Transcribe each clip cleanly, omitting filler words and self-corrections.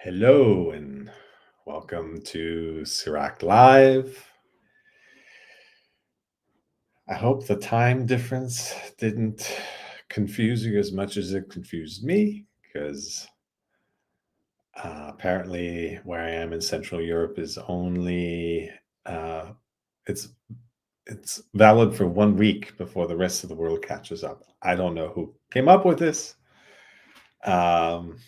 Hello and welcome to Cirak Live. I hope the time difference didn't confuse you as much as it confused me, because apparently where I am in Central Europe is only uh, it's it's valid for 1 week before the rest of the world catches up. I don't know who came up with this. Um,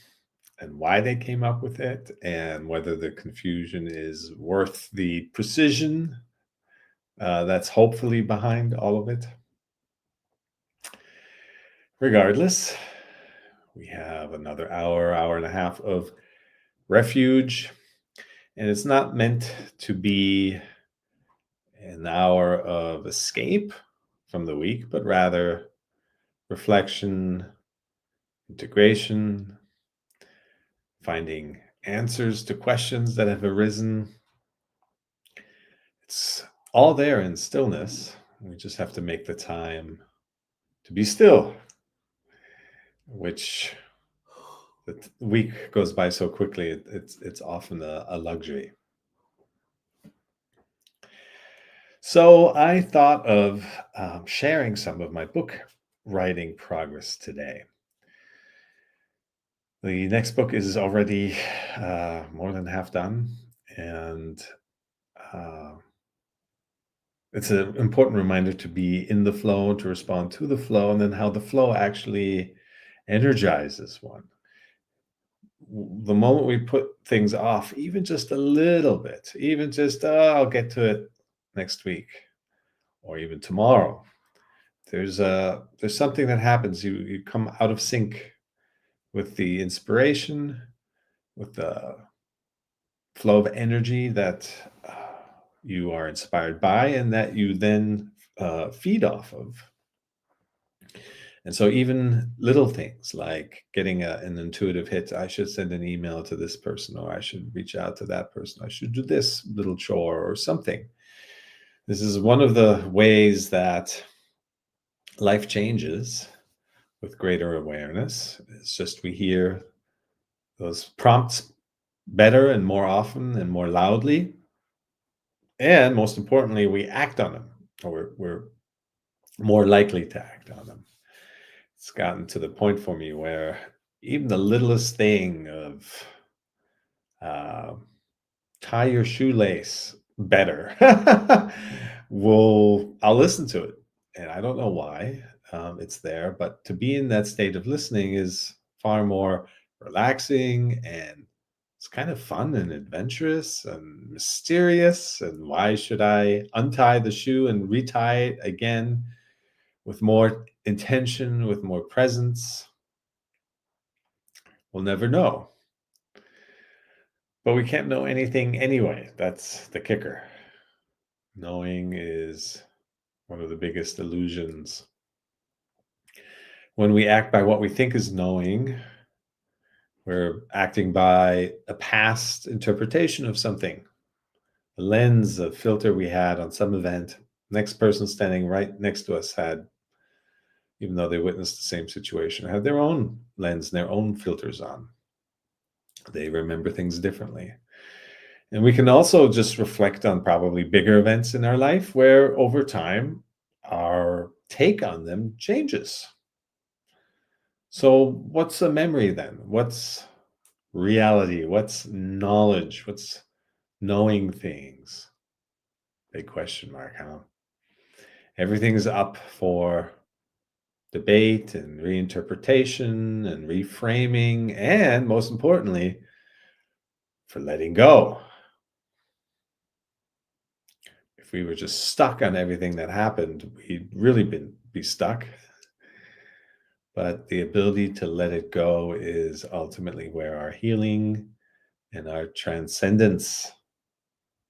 and why they came up with it, and whether the confusion is worth the precision that's hopefully behind all of it. Regardless, we have another hour and a half of refuge, and it's not meant to be an hour of escape from the week, but rather reflection, integration, finding answers to questions that have arisen. It's all there in stillness. We just have to make the time to be still, which the week goes by so quickly. It's often a luxury. So I thought of sharing some of my book writing progress today. The next book is already more than half done, and uh, it's an important reminder to be in the flow, to respond to the flow, and then how the flow actually energizes one. The moment we put things off, even just a little bit, even just, I'll get to it next week or even tomorrow, there's something that happens. You come out of sync with the inspiration, with the flow of energy that you are inspired by, and that you then feed off of. And so even little things like getting an intuitive hit, I should send an email to this person, or I should reach out to that person, I should do this little chore or something. This is one of the ways that life changes with greater awareness. It's just we hear those prompts better and more often and more loudly. And most importantly, we act on them, or we're more likely to act on them. It's gotten to the point for me where even the littlest thing of uh, tie your shoelace better I'll listen to it, and I don't know why it's there, but to be in that state of listening is far more relaxing, and it's kind of fun and adventurous and mysterious. And why should I untie the shoe and retie it again with more intention, with more presence? We'll never know. But we can't know anything anyway. That's the kicker. Knowing is one of the biggest illusions. When we act by what we think is knowing, we're acting by a past interpretation of something, a lens, a filter we had on some event. Next person standing right next to us had, even though they witnessed the same situation, had their own lens and their own filters on. They remember things differently. And we can also just reflect on probably bigger events in our life where over time our take on them changes. So, what's a memory then? What's reality? What's knowledge? What's knowing things? Big question mark, huh? Everything's up for debate and reinterpretation and reframing, and most importantly, for letting go. If we were just stuck on everything that happened, we'd really be stuck. But the ability to let it go is ultimately where our healing and our transcendence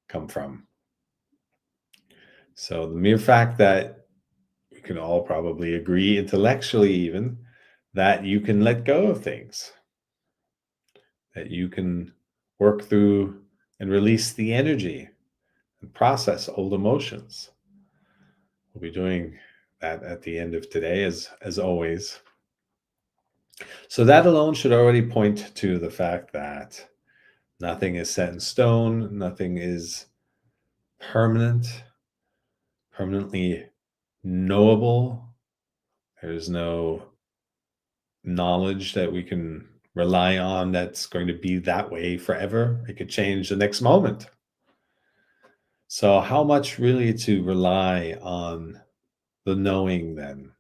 come from. So the mere fact that we can all probably agree intellectually even that you can let go of things, that you can work through and release the energy and process old emotions. We'll be doing that at the end of today, as always. So that alone should already point to the fact that Nothing is set in stone, nothing is permanent, permanently knowable. There's no knowledge that we can rely on that's going to be that way forever. It could change the next moment. So, how much really to rely on the knowing then?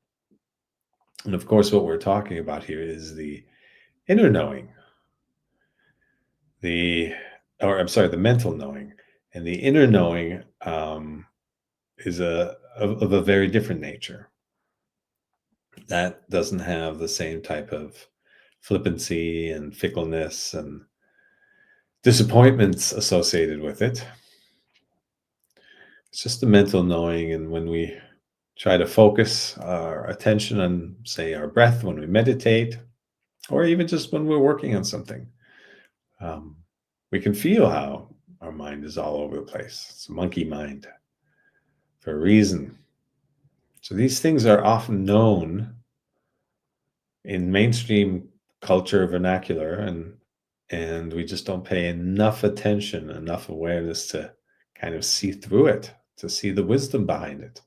And of course, what we're talking about here is the inner knowing, the, or I'm sorry, the mental knowing. And the inner knowing is of a very different nature. That doesn't have the same type of flippancy and fickleness and disappointments associated with it. It's just the mental knowing. And when we try to focus our attention on, say, our breath, when we meditate, or even just when we're working on something, um, we can feel how our mind is all over the place. It's a monkey mind for a reason. So these things are often known in mainstream culture vernacular, and we just don't pay enough attention, enough awareness to kind of see through it, to see the wisdom behind it.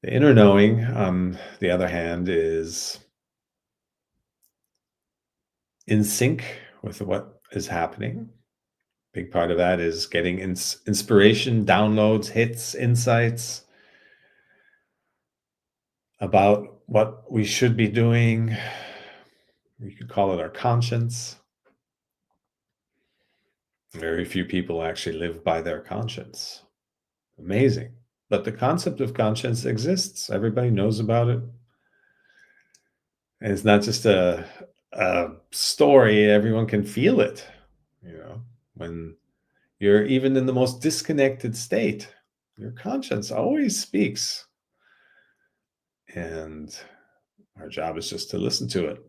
The inner knowing, on the other hand, is in sync with what is happening. Big part of that is getting inspiration, downloads, hits, insights about what we should be doing. We could call it our conscience. Very few people actually live by their conscience. Amazing. But the concept of conscience exists. Everybody knows about it. And it's not just a story, everyone can feel it. When you're even in the most disconnected state, your conscience always speaks. And our job is just to listen to it.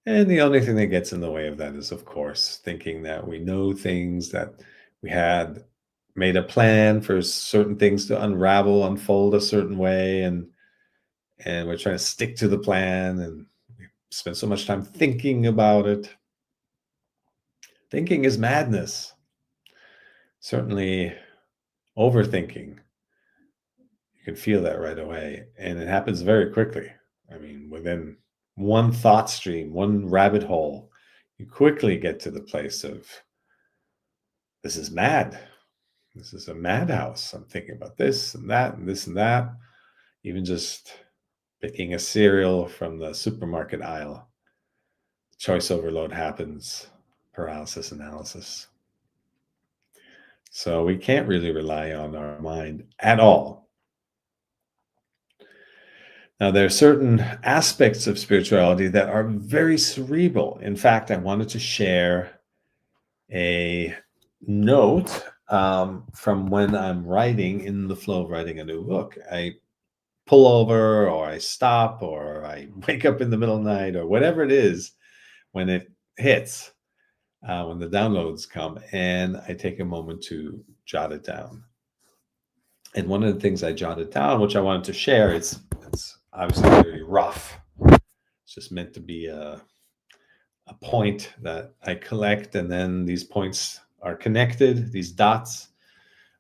And the only thing that gets in the way of that is, of course, thinking that we know things, that we had made a plan for certain things to unravel, unfold a certain way, and we're trying to stick to the plan, and we spend so much time thinking about it. Thinking is madness. Certainly, overthinking, you can feel that right away, and it happens very quickly. I mean, within one thought stream, one rabbit hole, you quickly get to the place of, this is mad. This is a madhouse. I'm thinking about this and that and this and that. Even just picking a cereal from the supermarket aisle, choice overload happens, paralysis analysis. So we can't really rely on our mind at all. Now, there are certain aspects of spirituality that are very cerebral. In fact, I wanted to share a note from when I'm writing, in the flow of writing a new book. I pull over, or I stop, or I wake up in the middle of the night, or whatever it is, when it hits, when the downloads come, and I take a moment to jot it down. And one of the things I jotted down, which I wanted to share, it's obviously very rough. It's just meant to be a point that I collect, and then these points are connected, these dots.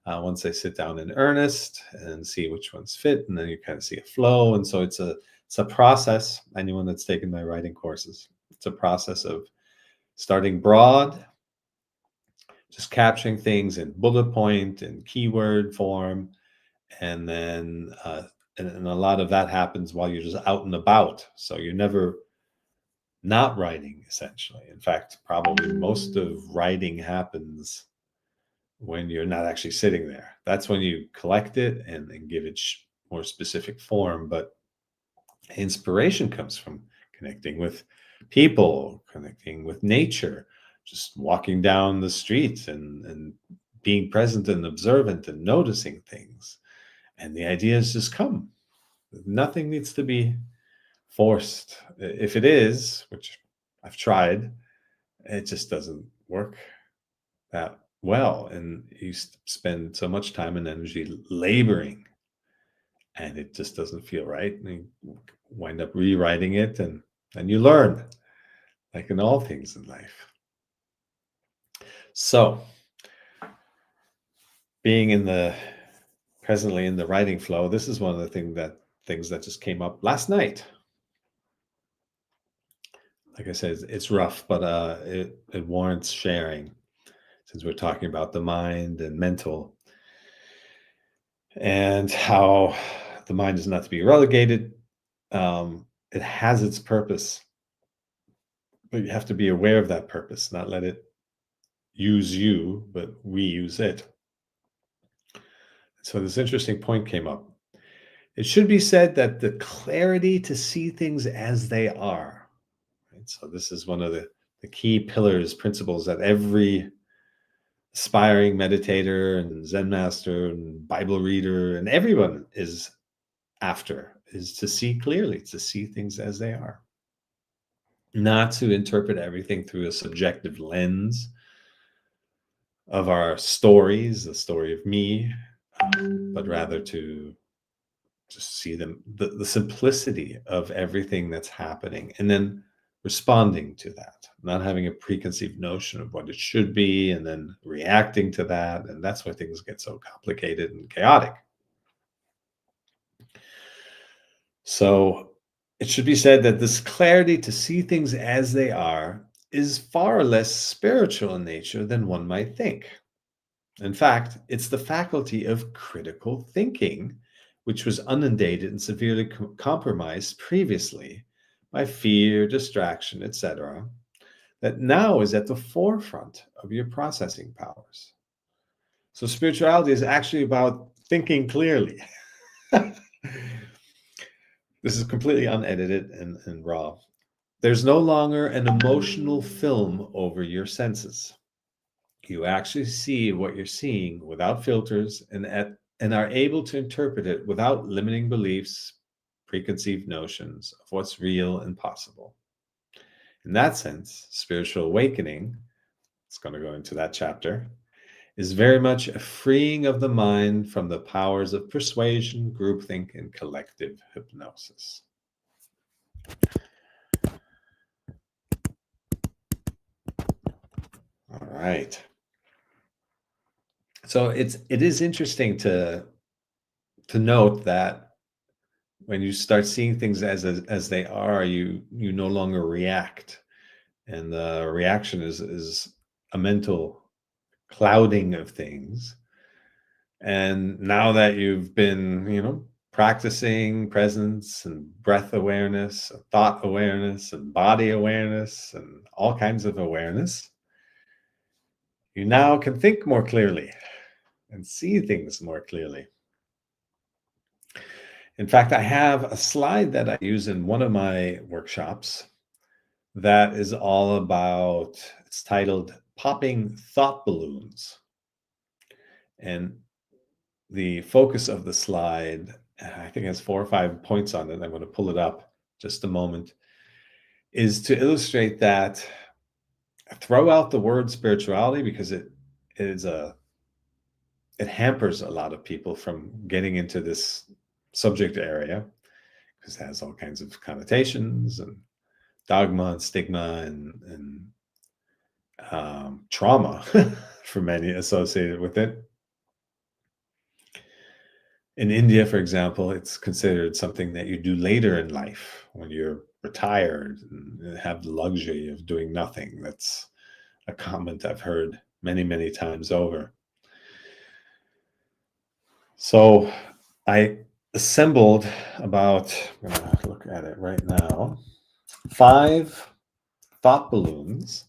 Once I sit down in earnest and see which ones fit, and then you kind of see a flow. And so it's a process. Anyone that's taken my writing courses, it's a process of starting broad, just capturing things in bullet point and keyword form, and then and a lot of that happens while you're just out and about. So you're never not writing, essentially. In fact, probably most of writing happens when you're not actually sitting there. That's when you collect it and give it more specific form. But inspiration comes from connecting with people, connecting with nature, just walking down the street and being present and observant and noticing things. And the ideas just come. Nothing needs to be forced. If it is, which I've tried, it just doesn't work that well. And you spend so much time and energy laboring, and it just doesn't feel right. And you wind up rewriting it, and you learn. like in all things in life. So, being in the presently in the writing flow, this is one of the things that just came up last night. Like I said, it's rough, but it warrants sharing since we're talking about the mind and mental and how the mind is not to be relegated. It has its purpose, but you have to be aware of that purpose, not let it use you, but we use it. So this interesting point came up. It should be said that the clarity to see things as they are, right? So this is one of the key pillars, principles that every aspiring meditator and Zen master and Bible reader and everyone is after, is to see clearly, to see things as they are, not to interpret everything through a subjective lens of our stories, the story of me, but rather to just see the simplicity of everything that's happening and then responding to that, not having a preconceived notion of what it should be and then reacting to that. And that's why things get so complicated and chaotic. So it should be said that this clarity to see things as they are is far less spiritual in nature than one might think. In fact, it's the faculty of critical thinking, which was inundated and severely compromised previously by fear, distraction, etc., that now is at the forefront of your processing powers. So, spirituality is actually about thinking clearly. This is completely unedited and raw. There's no longer an emotional film over your senses. You actually see what you're seeing without filters and are able to interpret it without limiting beliefs, preconceived notions of what's real and possible. In that sense, spiritual awakening, it's going to go into that chapter, is very much a freeing of the mind from the powers of persuasion, groupthink, and collective hypnosis. All right. So it is interesting to note that when you start seeing things as they are, you no longer react, and the reaction is a mental clouding of things. And now that you've been, practicing presence and breath awareness, thought awareness, and body awareness, and all kinds of awareness, you now can think more clearly and see things more clearly. In fact, I have a slide that I use in one of my workshops that is all about, it's titled Popping Thought Balloons. And the focus of the slide, I think it has 4 or 5 points on it. I'm going to pull it up just a moment, is to illustrate that throw out the word spirituality because it hampers a lot of people from getting into this subject area because it has all kinds of connotations and dogma and stigma and trauma for many associated with it. In India, for example, it's considered something that you do later in life when you're retired and have the luxury of doing nothing. That's a comment I've heard many, many times over. So I assembled about, I'm going to look at it right now, 5 thought balloons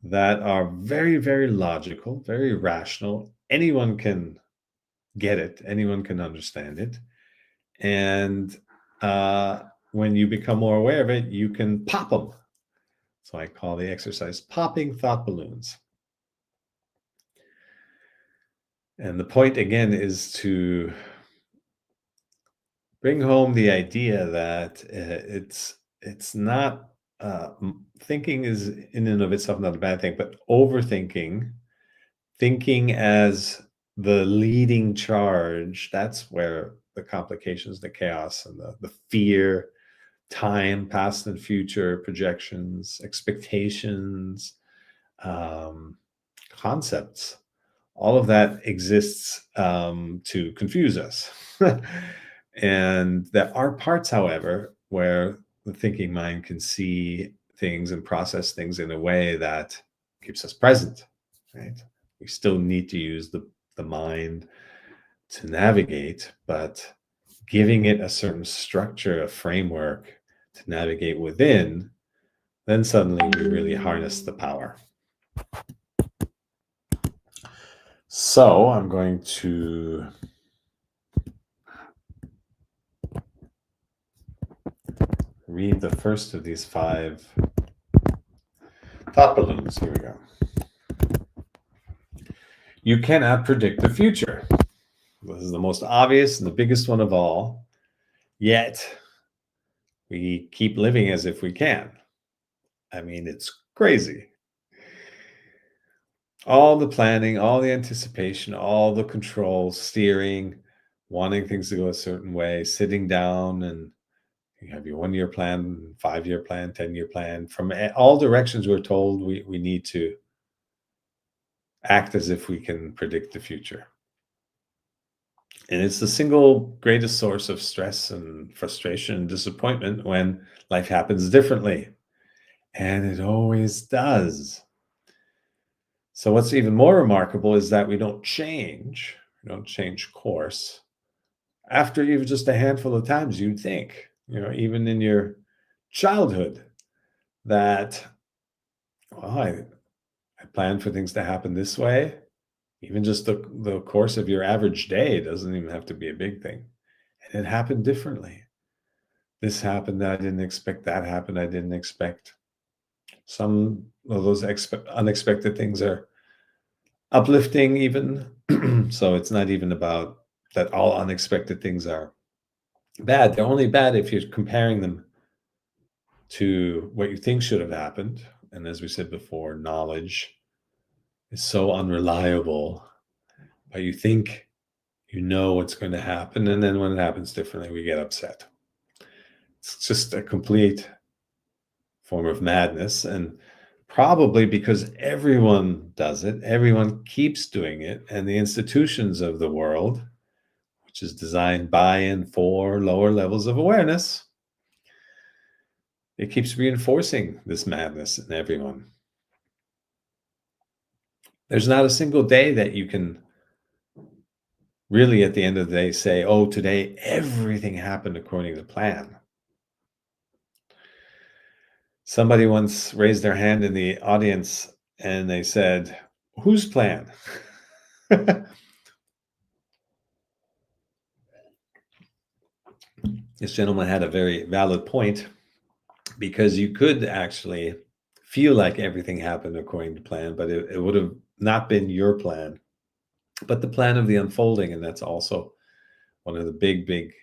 that are very, very logical, very rational. Anyone can get it, anyone can understand it. And when you become more aware of it, you can pop them. So I call the exercise popping thought balloons. And the point again is to bring home the idea that it's not thinking is in and of itself not a bad thing, but overthinking, thinking as the leading charge, that's where the complications, the chaos, and the fear, time, past and future projections, expectations, um, concepts. All of that exists to confuse us. And there are parts, however, where the thinking mind can see things and process things in a way that keeps us present, right? We still need to use the mind to navigate, but giving it a certain structure, a framework to navigate within, then suddenly we really harness the power. So I'm going to read the first of these 5 thought balloons. Here we go. You cannot predict the future. This is the most obvious and the biggest one of all. Yet we keep living as if we can. I mean, it's crazy. All the planning, all the anticipation, all the control, steering, wanting things to go a certain way, sitting down and you have your 1-year plan, 5-year plan, 10-year plan. From all directions, we're told we need to act as if we can predict the future. And it's the single greatest source of stress and frustration and disappointment when life happens differently. And it always does. So what's even more remarkable is that we don't change course after even just a handful of times. You'd think, even in your childhood, that, well, I plan for things to happen this way. Even just the course of your average day doesn't even have to be a big thing. And it happened differently. This happened that I didn't expect. That happened I didn't expect. Some of those unexpected things are uplifting even. So it's not even about that all unexpected things are bad. They're only bad if you're comparing them to what you think should have happened. And as we said before, knowledge is so unreliable. But you think you know what's going to happen, and then when it happens differently, we get upset. It's just a complete form of madness, and probably because everyone does it, everyone keeps doing it, and the institutions of the world, which is designed by and for lower levels of awareness, it keeps reinforcing this madness in everyone. There's not a single day that you can really, at the end of the day, say, oh, today everything happened according to plan. Somebody once raised their hand in the audience and they said, whose plan? This gentleman had a very valid point, because you could actually feel like everything happened according to plan, but it would have not been your plan, but the plan of the unfolding. And that's also one of the big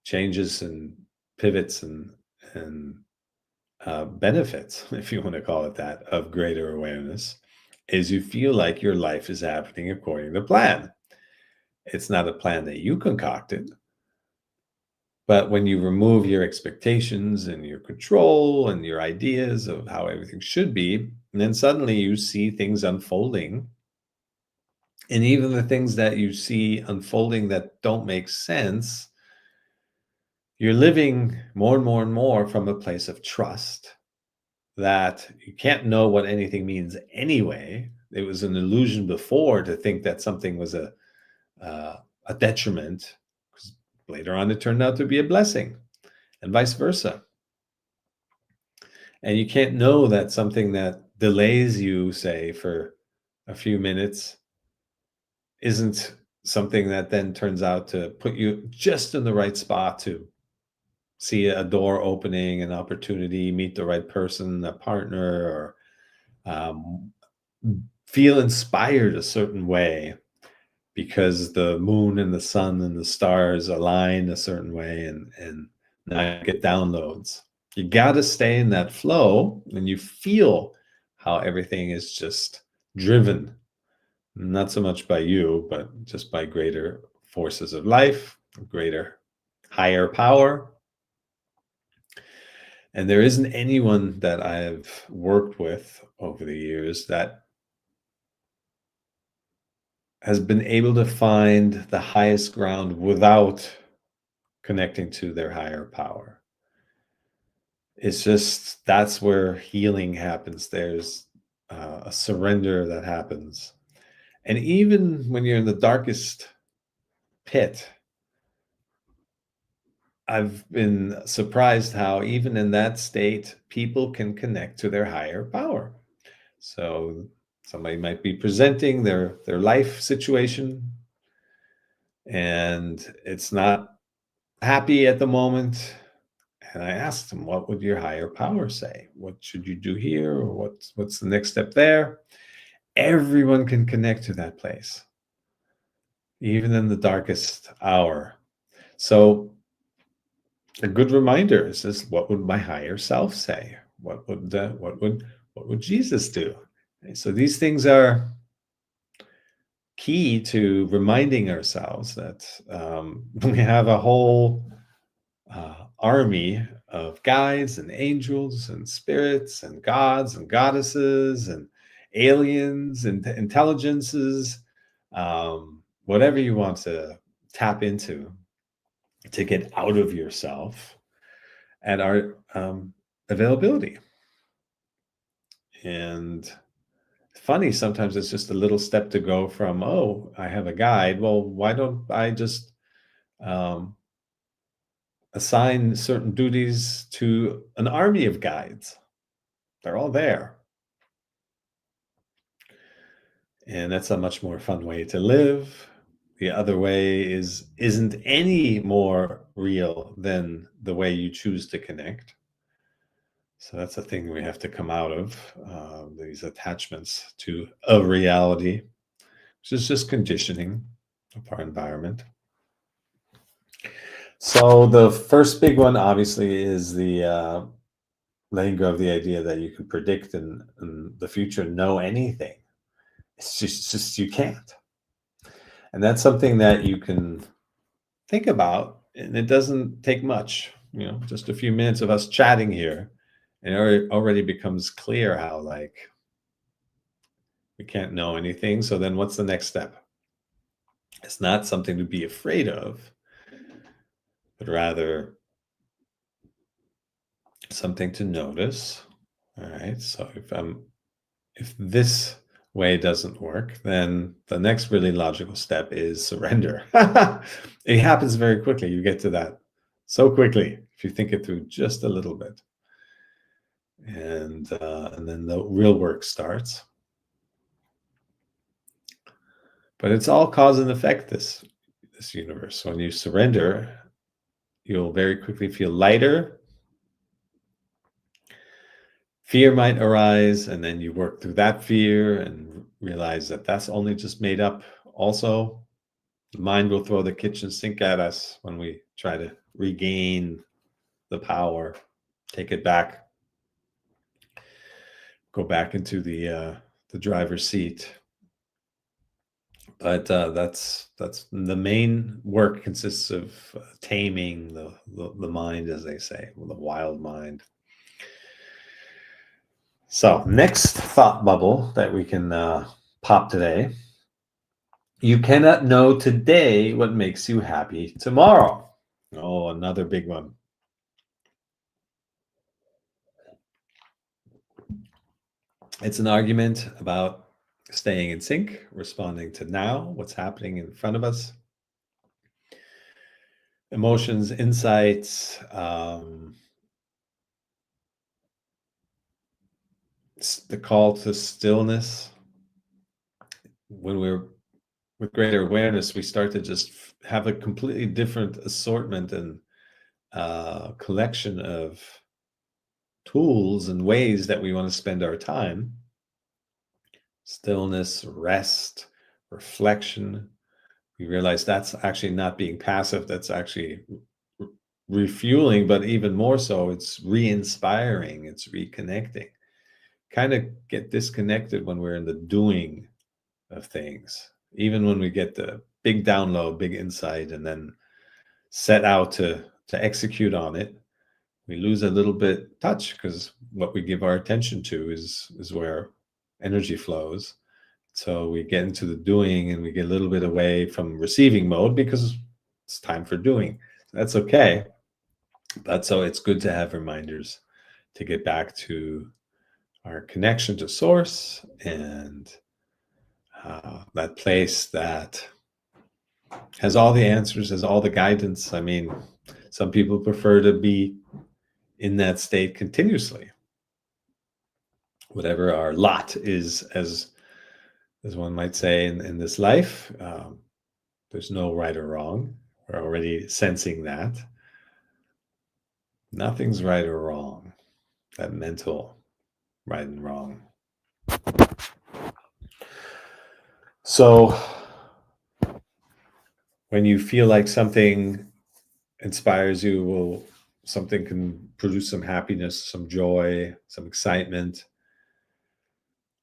changes and pivots and benefits, if you want to call it that, of greater awareness, is you feel like your life is happening according to plan. It's not a plan that you concocted, but when you remove your expectations and your control and your ideas of how everything should be, and then suddenly you see things unfolding, and even the things that you see unfolding that don't make sense, you're living more and more and more from a place of trust that you can't know what anything means anyway. It was an illusion before to think that something was a detriment, because later on it turned out to be a blessing, and vice versa. And you can't know that something that delays you, say, for a few minutes isn't something that then turns out to put you just in the right spot to see a door opening, an opportunity, meet the right person, a partner, or um, feel inspired a certain way because the moon and the sun and the stars align a certain way, and now you get downloads. You got to stay in that flow, and you feel how everything is just driven, not so much by you, but just by greater forces of life, greater higher power. And there isn't anyone that I've worked with over the years that has been able to find the highest ground without connecting to their higher power. It's just that's where healing happens. There's a surrender that happens. And even when you're in the darkest pit, I've been surprised how even in that state, people can connect to their higher power. So somebody might be presenting their life situation and it's not happy at the moment. And I asked them, what would your higher power say? What should you do here? Or what's the next step there? Everyone can connect to that place, even in the darkest hour. So a good reminder is this: what would my higher self say? What would Jesus do? Okay, so these things are key to reminding ourselves that we have a whole army of guides and angels and spirits and gods and goddesses and aliens and intelligences, whatever you want to tap into to get out of yourself at our availability. And funny, sometimes it's just a little step to go from, oh, I have a guide. Well, why don't I just um, assign certain duties to an army of guides? They're all there. And that's a much more fun way to live. The other way isn't any more real than the way you choose to connect. So that's a thing we have to come out of, these attachments to a reality, which is just conditioning of our environment. So the first big one, obviously, is the letting go of the idea that you can predict in the future, know anything. It's just you can't. And that's something that you can think about, and it doesn't take much, just a few minutes of us chatting here, and it already becomes clear how, like, we can't know anything. So then what's the next step? It's not something to be afraid of, but rather something to notice. All right. So if this way doesn't work, then the next really logical step is surrender. It happens very quickly. You get to that so quickly if you think it through just a little bit. And then the real work starts. But it's all cause and effect, this universe. When you surrender, you'll very quickly feel lighter. Fear might arise, and then you work through that fear and realize that that's only just made up. Also, the mind will throw the kitchen sink at us when we try to regain the power, take it back, go back into the driver's seat. But that's the main work consists of taming the mind, as they say, the wild mind. So next thought bubble that we can pop today: you cannot know today what makes you happy tomorrow. Oh, another big one. It's an argument about staying in sync, responding to now, what's happening in front of us, emotions, insights, the call to stillness. When we're with greater awareness, we start to just have a completely different assortment and collection of tools and ways that we want to spend our time. Stillness, rest, reflection. We realize that's actually not being passive, that's actually refueling, but even more so, it's re-inspiring, it's reconnecting. Kind of get disconnected when we're in the doing of things, even when we get the big download, big insight, and then set out to execute on it. we lose a little bit touch, because what we give our attention to is where energy flows. So we get into the doing and we get a little bit away from receiving mode because it's time for doing. That's okay. But so it's good to have reminders to get back to our connection to source, and that place that has all the answers, has all the guidance. I mean, some people prefer to be in that state continuously. Whatever our lot is, as one might say, in this life, there's no right or wrong. We're already sensing that. Nothing's right or wrong. That mental right and wrong. So when you feel like something inspires you, something can produce some happiness, some joy, some excitement,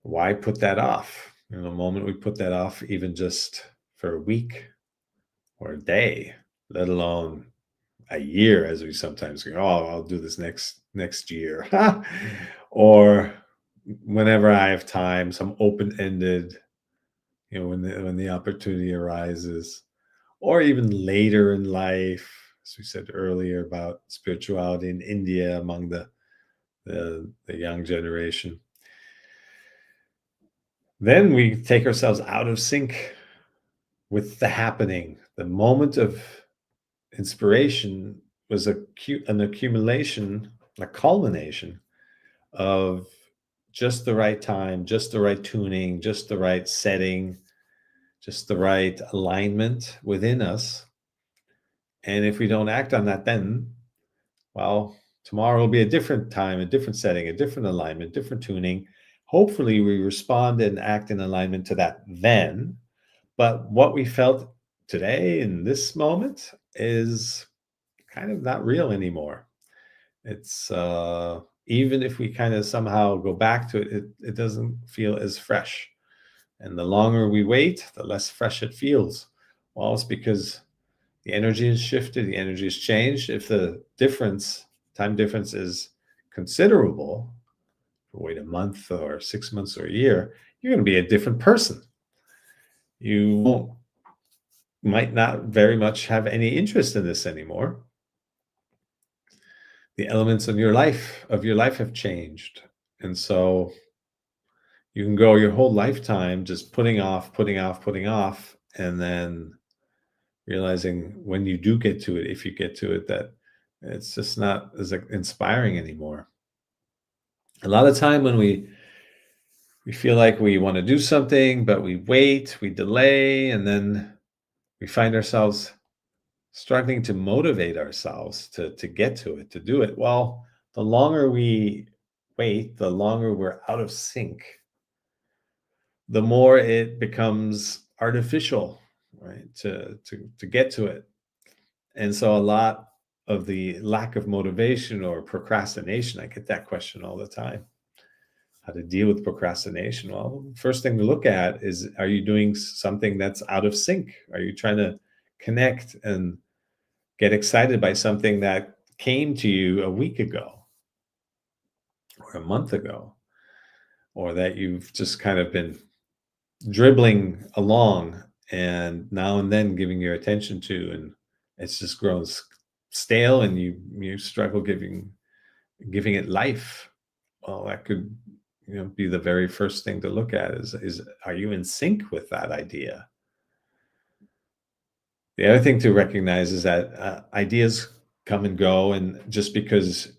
why put that off? The moment we put that off, even just for a week or a day, let alone a year, as we sometimes go, oh, I'll do this next year, or whenever I have time, some open-ended, when the opportunity arises, or even later in life, as we said earlier about spirituality in India among the young generation. Then we take ourselves out of sync with the happening. The moment of inspiration was an accumulation, a culmination of just the right time, just the right tuning, just the right setting, just the right alignment within us. And if we don't act on that, then, well, tomorrow will be a different time, a different setting, a different alignment, different tuning. Hopefully, we respond and act in alignment to that then. But what we felt today in this moment is kind of not real anymore. It's even if we kind of somehow go back to it, it doesn't feel as fresh. And the longer we wait, the less fresh it feels. Well, it's because the energy has shifted, the energy has changed. If the time difference is considerable, wait a month or 6 months or a year, you're going to be a different person. You might not very much have any interest in this anymore. The elements of your life have changed. And so you can go your whole lifetime just putting off, and then realizing when you do get to it, if you get to it, that it's just not as inspiring anymore. A lot of time when we feel like we want to do something, but we wait, we delay, and then we find ourselves struggling to motivate ourselves to get to it, to do it. Well, the longer we wait, the longer we're out of sync, the more it becomes artificial, right? To get to it. And so a lot of the lack of motivation or procrastination, I get that question all the time. How to deal with procrastination? Well, first thing to look at is, are you doing something that's out of sync? Are you trying to connect and get excited by something that came to you a week ago or a month ago, or that you've just kind of been dribbling along and now and then giving your attention to, and it's just grown stale, and you struggle giving it life? Well, that could be the very first thing to look at is are you in sync with that idea? The other thing to recognize is that ideas come and go, and just because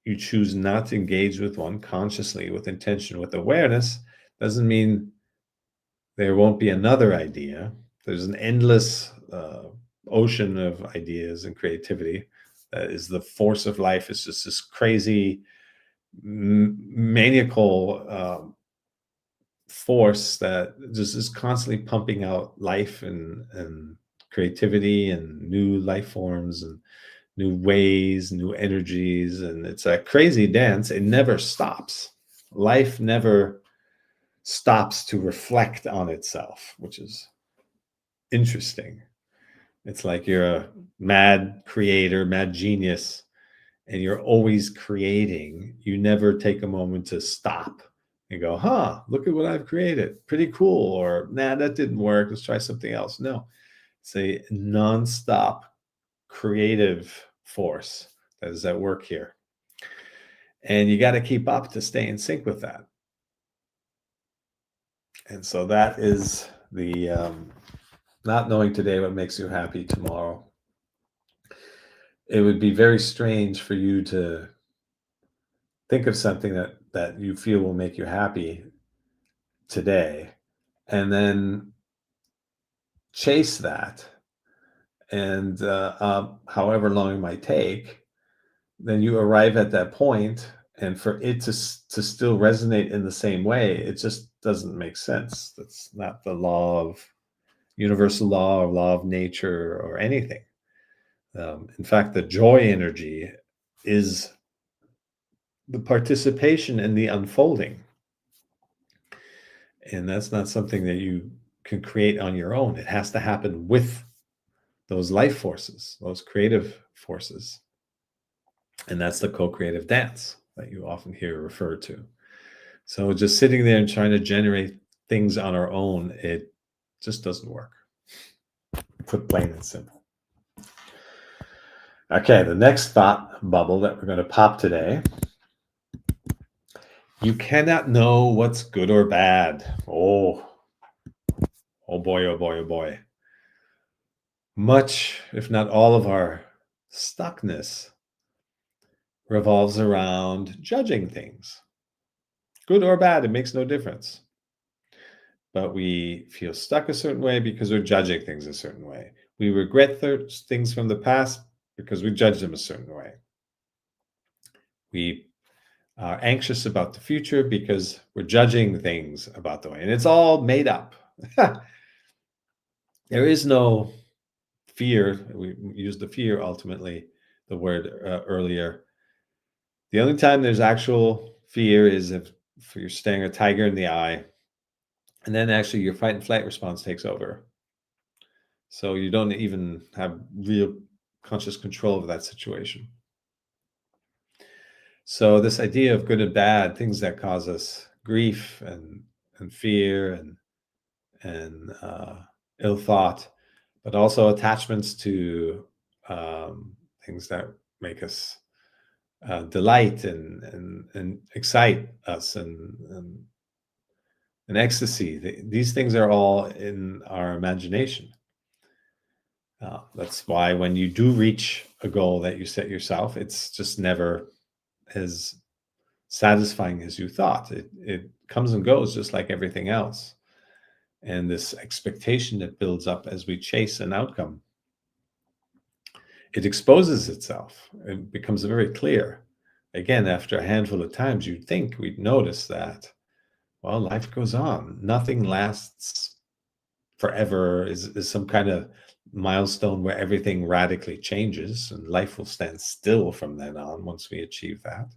you choose not to engage with one consciously, with intention, with awareness, doesn't mean there won't be another idea. There's an endless ocean of ideas and creativity. That is the force of life. It's just this crazy, maniacal force that just is constantly pumping out life and creativity and new life forms and new ways, new energies. And it's a crazy dance. It never stops. Life never stops to reflect on itself, which is interesting. It's like you're a mad creator, mad genius, and you're always creating, you never take a moment to stop and go, huh, look at what I've created. Pretty cool. Or, nah, that didn't work. Let's try something else. No, it's a nonstop creative force that is at work here. And you got to keep up to stay in sync with that. And so that is the not knowing today what makes you happy tomorrow. It would be very strange for you to think of something that you feel will make you happy today and then chase that, and however long it might take, then you arrive at that point, and for it to still resonate in the same way, it just doesn't make sense. That's not the law of universal law or law of nature or anything. In fact, the joy energy is the participation in the unfolding. And that's not something that you can create on your own. It has to happen with those life forces, those creative forces. And that's the co-creative dance that you often hear referred to. So just sitting there and trying to generate things on our own, it just doesn't work. Put plain and simple. Okay, the next thought bubble that we're going to pop today. You cannot know what's good or bad. Oh boy, oh boy, oh boy. Much, if not all of our stuckness revolves around judging things. Good or bad, it makes no difference. But we feel stuck a certain way because we're judging things a certain way. We regret things from the past because we judge them a certain way. We are anxious about the future because we're judging things about the way. And it's all made up. There is no fear. We used the fear ultimately, the word earlier. The only time there's actual fear is if you're staring a tiger in the eye, and then actually your fight and flight response takes over. So you don't even have real conscious control of that situation. So this idea of good and bad, things that cause us grief and fear and ill thought, but also attachments to things that make us delight and excite us and ecstasy. These things are all in our imagination. That's why when you do reach a goal that you set yourself, it's just never as satisfying as you thought. It comes and goes just like everything else. And this expectation that builds up as we chase an outcome, it exposes itself. It becomes very clear. Again, after a handful of times, you'd think we'd notice that, well, life goes on. Nothing lasts forever, is some kind of milestone where everything radically changes and life will stand still from then on once we achieve that.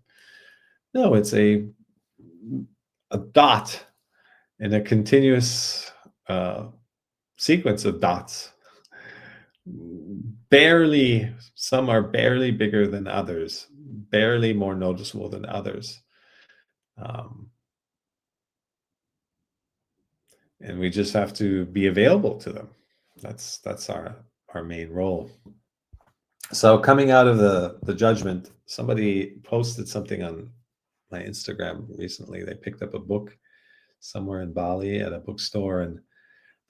No, it's a dot in a continuous sequence of dots. Barely, some are barely bigger than others, barely more noticeable than others. And we just have to be available to them. That's our main role. So coming out of the judgment, somebody posted something on my Instagram recently. They picked up a book somewhere in Bali at a bookstore, and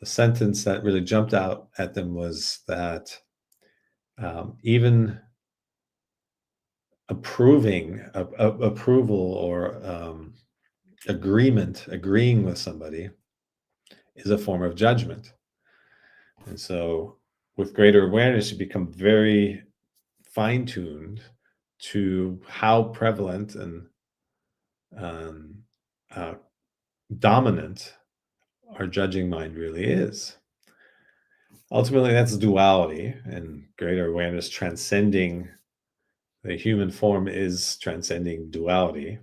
the sentence that really jumped out at them was that even approval or agreeing with somebody is a form of judgment. And so with greater awareness, you become very fine-tuned to how prevalent and uh, dominant our judging mind really is. Ultimately, that's duality, and greater awareness transcending the human form is transcending duality.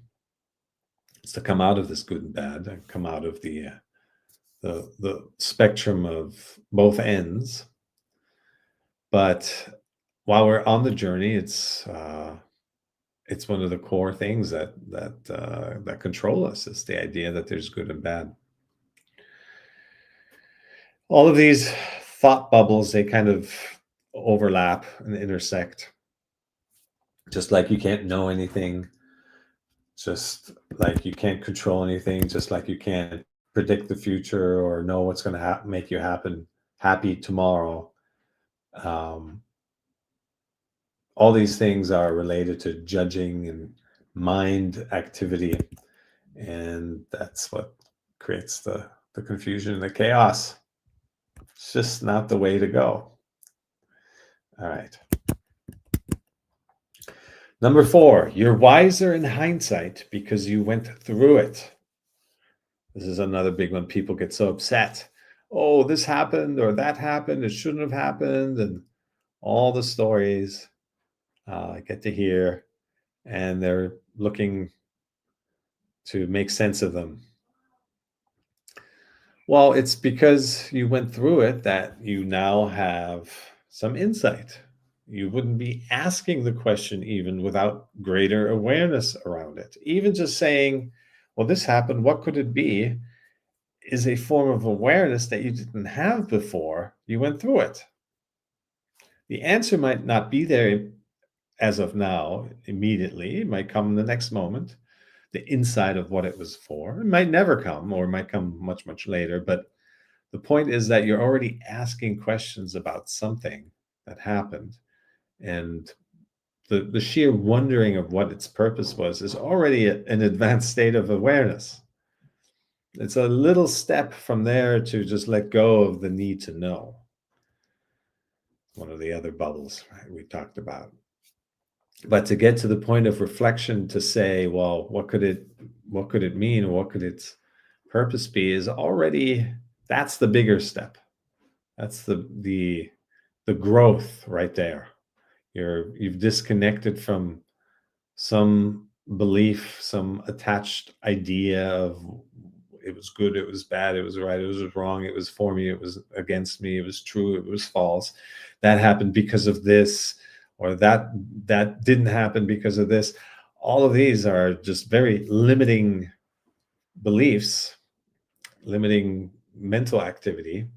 It's to come out of this good and bad, and come out of the spectrum of both ends. But while we're on the journey, it's It's one of the core things that control us. Is the idea that there's good and bad. All of these thought bubbles, they kind of overlap and intersect. Just like you can't know anything, just like you can't control anything, just like you can't predict the future or know what's going to make you happy tomorrow. Um, all these things are related to judging and mind activity, and that's what creates the confusion and the chaos. It's just not the way to go. All right. Number 4, you're wiser in hindsight because you went through it. This is another big one. People get so upset. Oh, this happened or that happened. It shouldn't have happened. And all the stories I get to hear, and they're looking to make sense of them. Well, it's because you went through it that you now have some insight. You wouldn't be asking the question even without greater awareness around it. Even just saying, well, this happened, what could it be? Is a form of awareness that you didn't have before you went through it. The answer might not be there as of now, immediately. It might come in the next moment. The insight of what it was for. It might never come, or it might come much, much later. But the point is that you're already asking questions about something that happened. And the sheer wondering of what its purpose was is already an advanced state of awareness. It's a little step from there to just let go of the need to know. One of the other bubbles, right, we talked about. But to get to the point of reflection to say, well, what could it mean, or what could its purpose be, is already, that's the bigger step. That's the growth right there. You've disconnected from some belief, some attached idea of it was good, it was bad, it was right, it was wrong, it was for me, it was against me, it was true, it was false. That happened because of this, or that didn't happen because of this. All of these are just very limiting beliefs, limiting mental activity.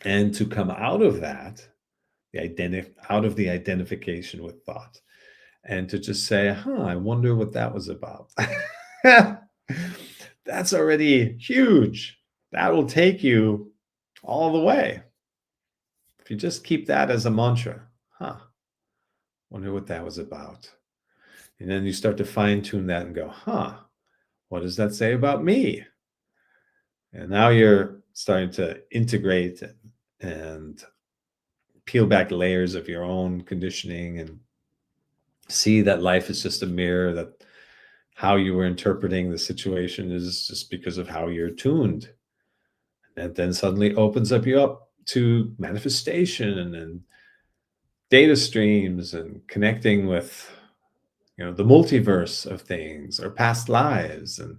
And to come out of that, out of the identification with thought, and to just say, I wonder what that was about. That's already huge. That will take you all the way. If you just keep that as a mantra, wonder what that was about. And then you start to fine tune that and go, what does that say about me? And now you're starting to integrate and peel back layers of your own conditioning and see that life is just a mirror, that how you were interpreting the situation is just because of how you're tuned. And then suddenly opens you up to manifestation and data streams and connecting with, the multiverse of things, or past lives, and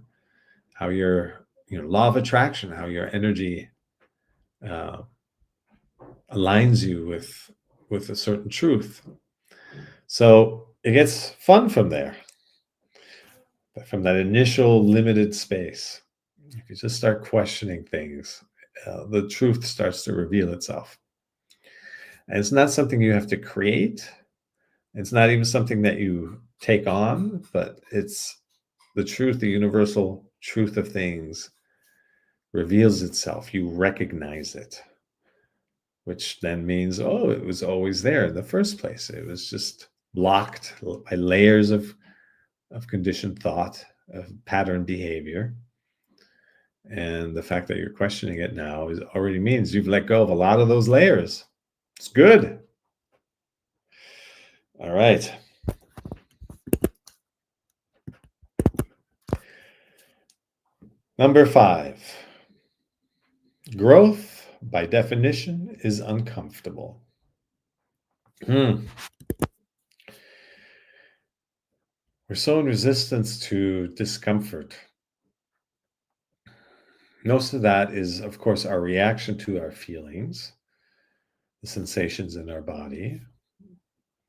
how your, law of attraction, how your energy uh, aligns you with a certain truth. So it gets fun from there, from that initial limited space. If you just start questioning things, the truth starts to reveal itself. And it's not something you have to create. It's not even something that you take on, but it's the truth, the universal truth of things reveals itself. You recognize it, which then means, oh, it was always there in the first place. It was just blocked by layers of conditioned thought, of pattern behavior. And the fact that you're questioning it now already means you've let go of a lot of those layers. It's good. All right. Number 5, growth by definition is uncomfortable. We're so in resistance to discomfort. Most of that is, of course, our reaction to our feelings, the sensations in our body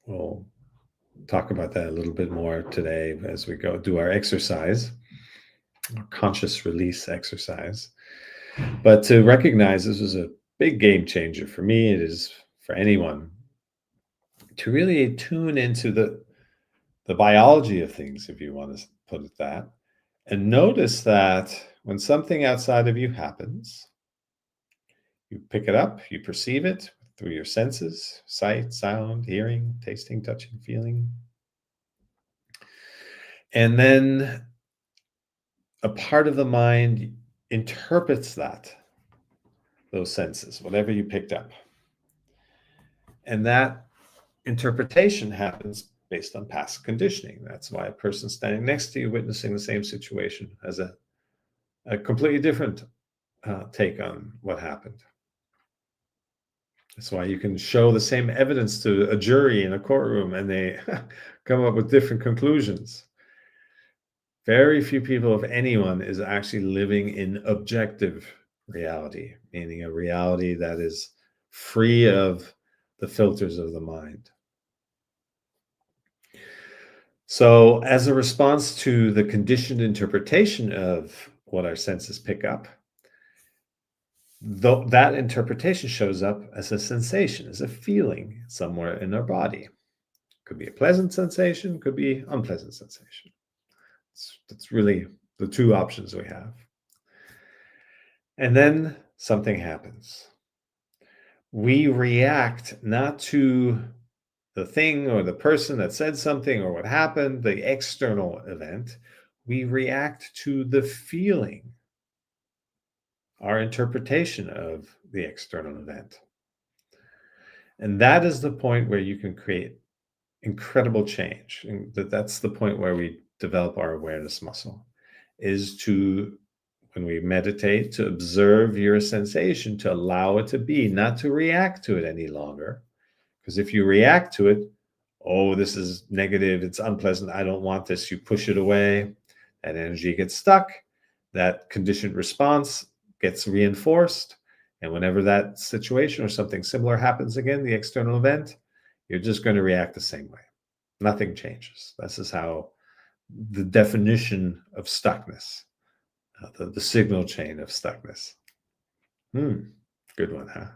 will talk about that a little bit more today as we go do our exercise, our conscious release exercise. But to recognize this was a big game changer for me, it is for anyone to really tune into the biology of things, if you want to put it that, and notice that when something outside of you happens, you pick it up, you perceive it through your senses: sight, sound, hearing, tasting, touching, feeling. And then a part of the mind interprets those senses, whatever you picked up. And that interpretation happens based on past conditioning. That's why a person standing next to you witnessing the same situation has a completely different take on what happened. That's why you can show the same evidence to a jury in a courtroom and they come up with different conclusions. Very few people, if anyone, is actually living in objective reality, meaning a reality that is free of the filters of the mind. So, as a response to the conditioned interpretation of what our senses pick up, that interpretation shows up as a sensation, as a feeling somewhere in our body. Could be a pleasant sensation, could be unpleasant sensation. That's really the two options we have. And then something happens. We react not to the thing or the person that said something or what happened, the external event. We react to the feeling, our interpretation of the external event. And that is the point where you can create incredible change. And that's the point where we develop our awareness muscle, is to, when we meditate, to observe your sensation, to allow it to be, not to react to it any longer. Because if you react to it, oh, this is negative, it's unpleasant, I don't want this, you push it away, that energy gets stuck, that conditioned response gets reinforced. And whenever that situation or something similar happens again, the external event, you're just going to react the same way. Nothing changes. This is how the definition of stuckness, the signal chain of stuckness. Good one, huh?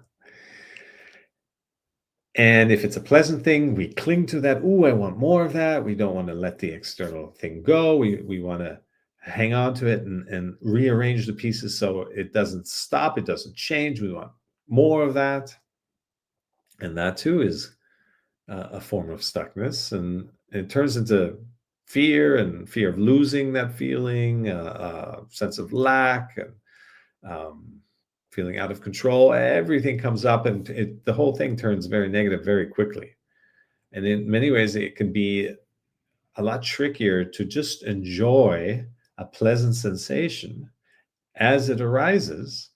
And if it's a pleasant thing, we cling to that. Ooh, I want more of that. We don't want to let the external thing go. We want to hang on to it and rearrange the pieces so it doesn't stop, it doesn't change. We want more of that. And that too is a form of stuckness. And it turns into fear, and fear of losing that feeling, a sense of lack, and feeling out of control. Everything comes up, and the whole thing turns very negative very quickly. And in many ways, it can be a lot trickier to just enjoy a pleasant sensation as it arises,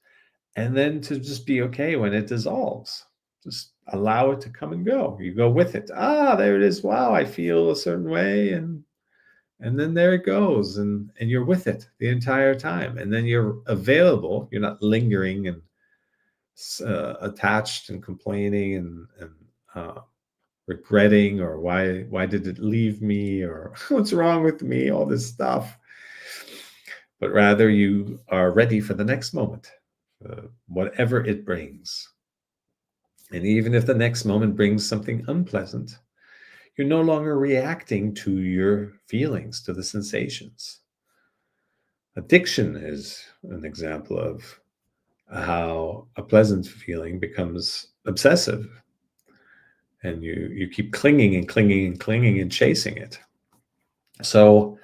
and then to just be okay when it dissolves. Just allow it to come and go. You go with it. Ah, there it is. Wow, I feel a certain way, and then there it goes, and you're with it the entire time, and then you're available. You're not lingering and attached and complaining and regretting, or why did it leave me, or what's wrong with me, all this stuff. But rather you are ready for the next moment, whatever it brings. And even if the next moment brings something unpleasant, you're no longer reacting to your feelings, to the sensations. Addiction is an example of how a pleasant feeling becomes obsessive, and you keep clinging and clinging and clinging and chasing it. So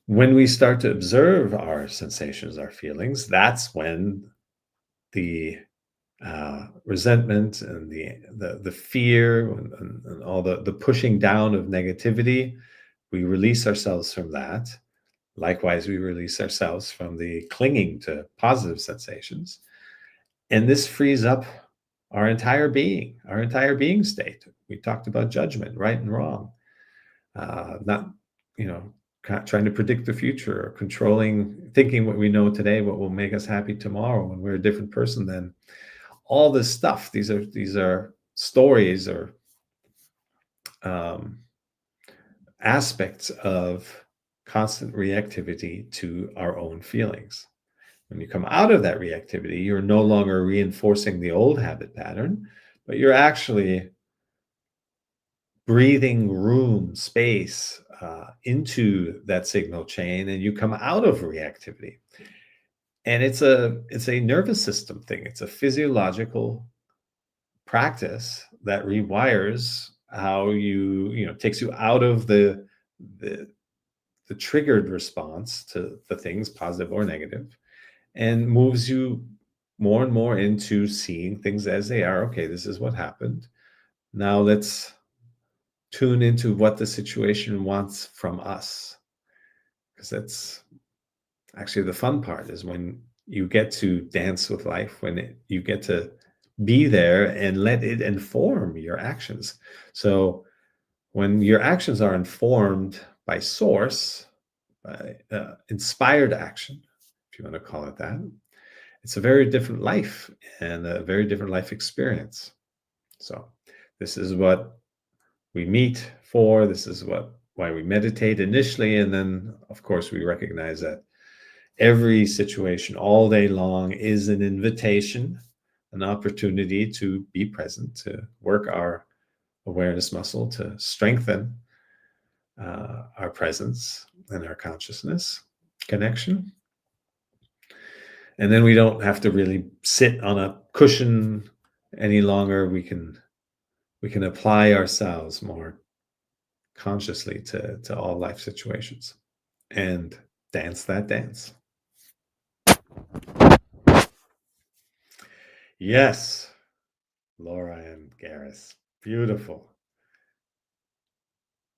when we start to observe our sensations, our feelings, that's when the resentment and the fear and all the pushing down of negativity, we release ourselves from that. Likewise, we release ourselves from the clinging to positive sensations. And this frees up our entire being state. We talked about judgment, right and wrong, not, trying to predict the future, or controlling, thinking what we know today, what will make us happy tomorrow when we're a different person then. All this stuff, these are stories, or aspects of constant reactivity to our own feelings. When you come out of that reactivity, you're no longer reinforcing the old habit pattern, but you're actually breathing room, space into that signal chain, and you come out of reactivity. And it's a nervous system thing. It's a physiological practice that rewires how takes you out of the the triggered response to the things, positive or negative, and moves you more and more into seeing things as they are. Okay, this is what happened. Now let's tune into what the situation wants from us. Because that's actually the fun part, is when you get to dance with life, when you get to be there and let it inform your actions. So when your actions are informed by source, by inspired action, if you want to call it that, it's a very different life and a very different life experience. So this is what we meet for. This is why we meditate initially, and then of course we recognize that every situation all day long is an invitation, an opportunity to be present, to work our awareness muscle, to strengthen our presence and our consciousness connection. And then we don't have to really sit on a cushion any longer. We can apply ourselves more consciously to all life situations and dance that dance. Yes, Laura and Garris. Beautiful.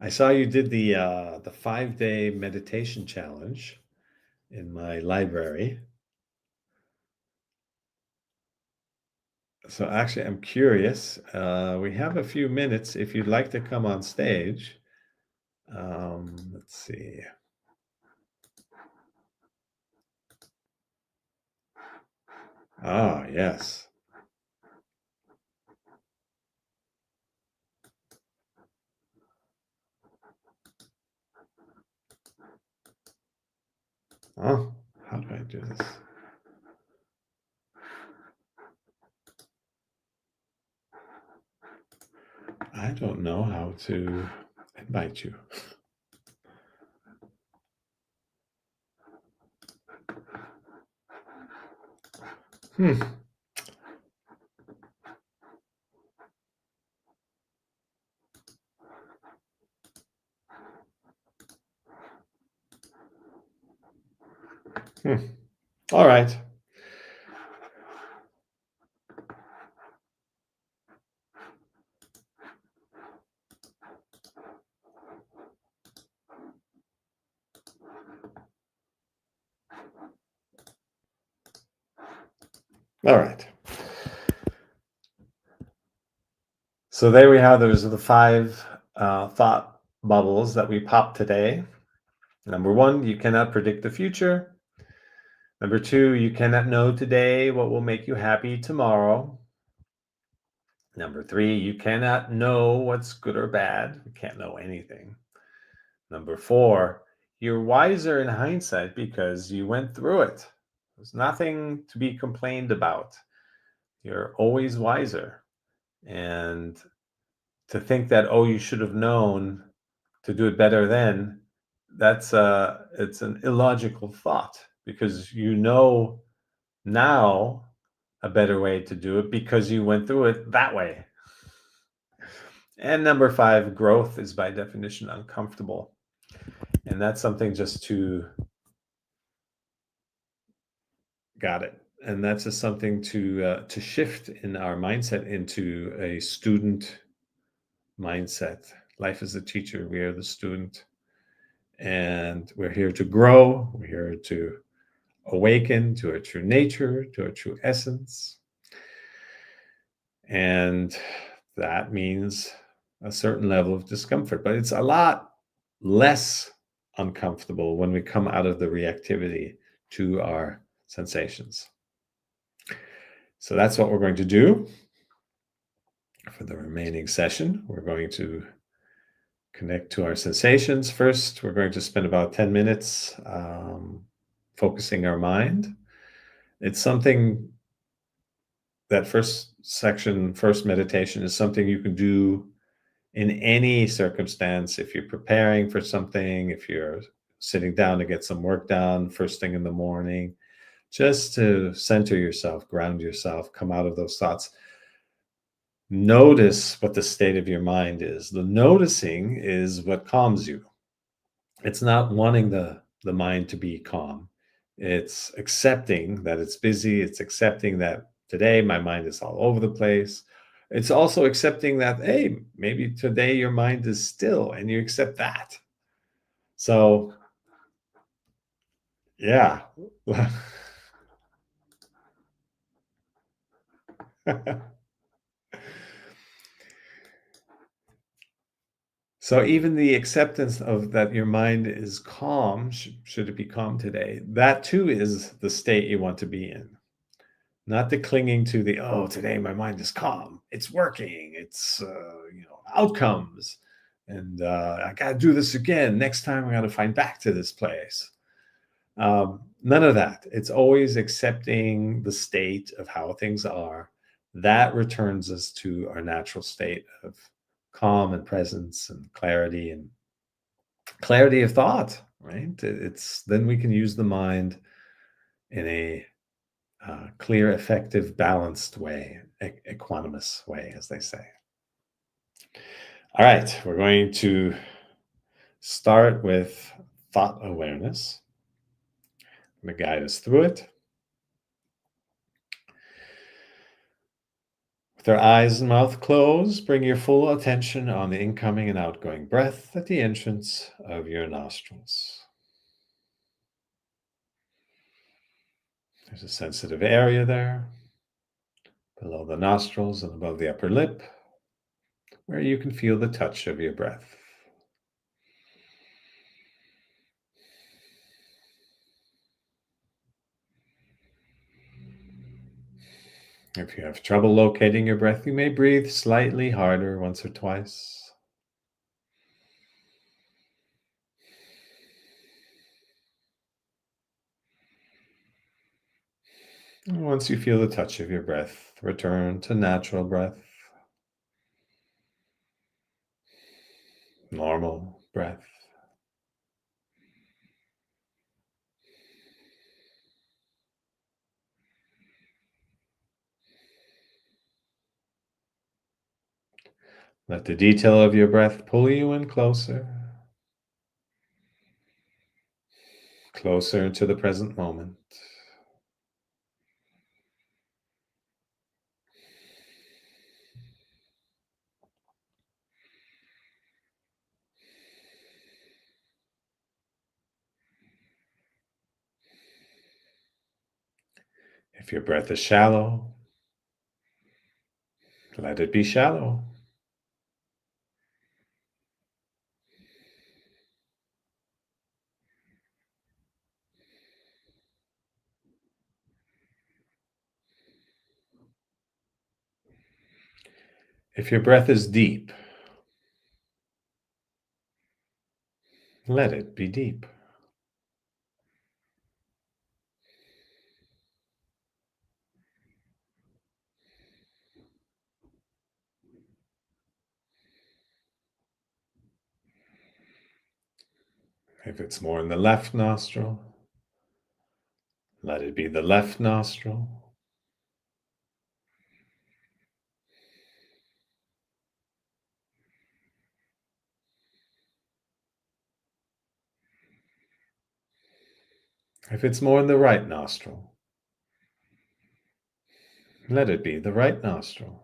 I saw you did the 5-day meditation challenge in my library. So actually, I'm curious. We have a few minutes if you'd like to come on stage. Let's see. Ah, yes. Oh, how do I do this? I don't know how to invite you. Hmm. Hmm. All right. All right. So there we have, those are the 5 thought bubbles that we popped today. Number 1, you cannot predict the future. Number 2, you cannot know today what will make you happy tomorrow. Number 3, you cannot know what's good or bad. You can't know anything. Number 4, you're wiser in hindsight because you went through it. There's nothing to be complained about. You're always wiser. And to think that, oh, you should have known to do it better then, it's an illogical thought, because you know now a better way to do it because you went through it that way. And number 5, growth is by definition uncomfortable. And that's something just to got it. And that's just something to shift in our mindset into a student mindset. Life is a teacher. We are the student, and we're here to grow. We're here to awaken to our true nature, to our true essence. And that means a certain level of discomfort, but it's a lot less uncomfortable when we come out of the reactivity to our sensations. So that's what we're going to do for the remaining session. We're going to Connect to our sensations first. We're going to spend about 10 minutes focusing our mind. It's something that first section, first meditation is something you can do in any circumstance. If you're preparing for something, if you're sitting down to get some work done first thing in the morning, just to center yourself, ground yourself, come out of those thoughts. Notice what the state of your mind is. The noticing is what calms you. It's not wanting the mind to be calm. It's accepting that it's busy. It's accepting that today my mind is all over the place. It's also accepting that, hey, maybe today your mind is still, and you accept that. So, yeah. So even the acceptance of that your mind is calm, should it be calm today, that too is the state you want to be in. Not the clinging to the, oh, today my mind is calm. It's working. It's, outcomes. And I got to do this again. Next time I got to find back to this place. None of that. It's always accepting the state of how things are. That returns us to our natural state of calm and presence and clarity of thought, right? It's then we can use the mind in a clear, effective, balanced way, equanimous way, as they say. All right, we're going to start with thought awareness. I'm going to guide us through it. With our eyes and mouth closed, bring your full attention on the incoming and outgoing breath at the entrance of your nostrils. There's a sensitive area there, below the nostrils and above the upper lip, where you can feel the touch of your breath. If you have trouble locating your breath, you may breathe slightly harder once or twice. And once you feel the touch of your breath, return to natural breath, normal breath. Let the detail of your breath pull you in closer, closer to the present moment. If your breath is shallow, let it be shallow. If your breath is deep, let it be deep. If it's more in the left nostril, let it be the left nostril. If it's more in the right nostril, let it be the right nostril.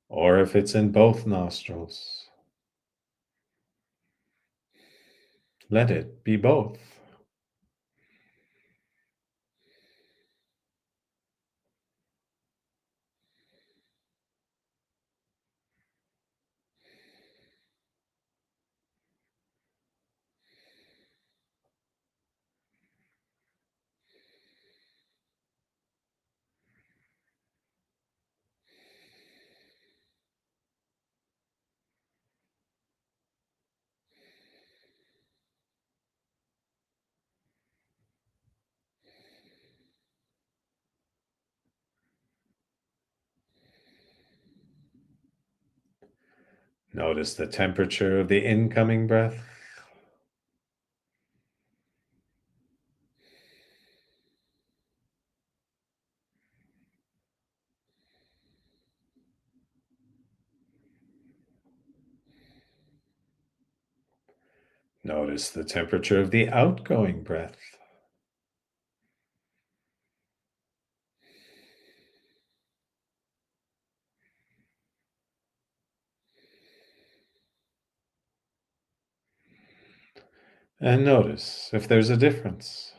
Or if it's in both nostrils, let it be both. Notice the temperature of the incoming breath. Notice the temperature of the outgoing breath. And notice if there's a difference.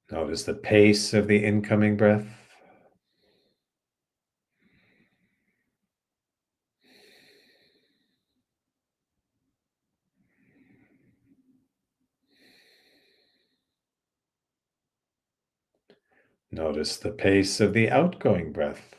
Notice the pace of the incoming breath. Notice the pace of the outgoing breath.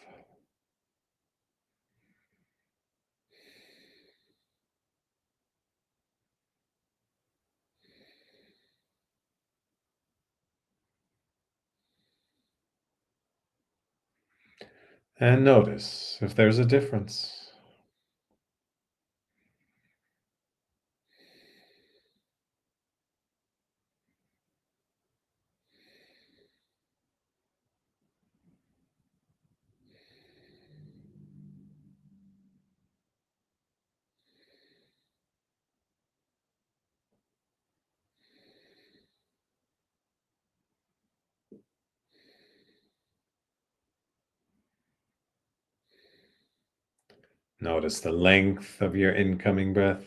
And notice if there's a difference. Notice the length of your incoming breath.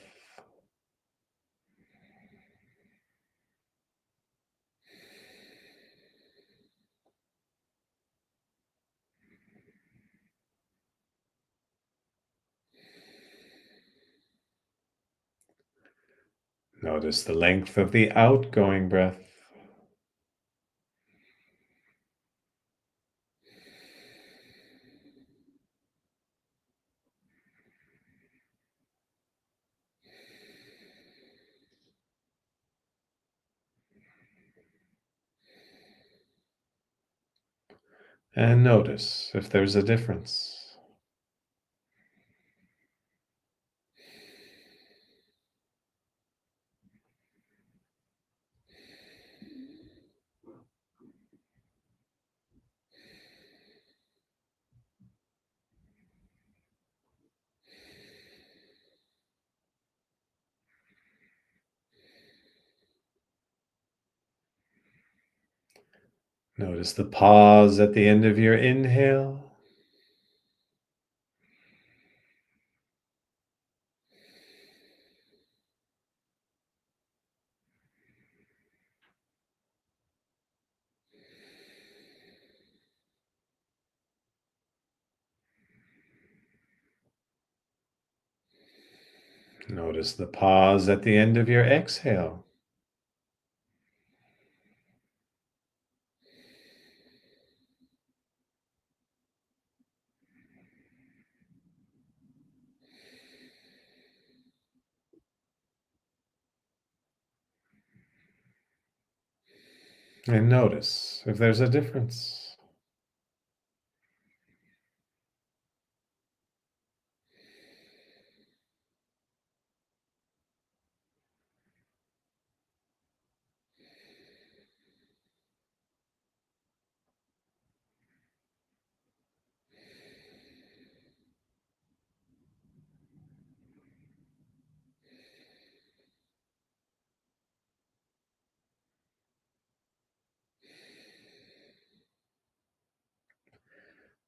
Notice the length of the outgoing breath. And notice if there's a difference. Notice the pause at the end of your inhale. Notice the pause at the end of your exhale. And notice if there's a difference.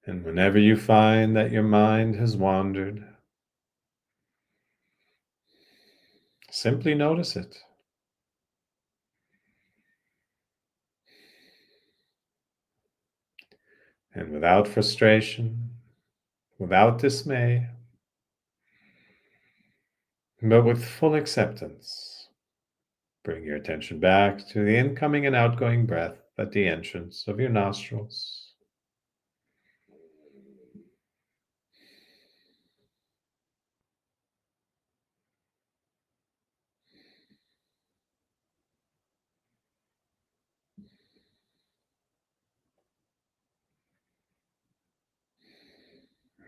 And whenever you find that your mind has wandered, simply notice it. And without frustration, without dismay, but with full acceptance, bring your attention back to the incoming and outgoing breath. at the entrance of your nostrils.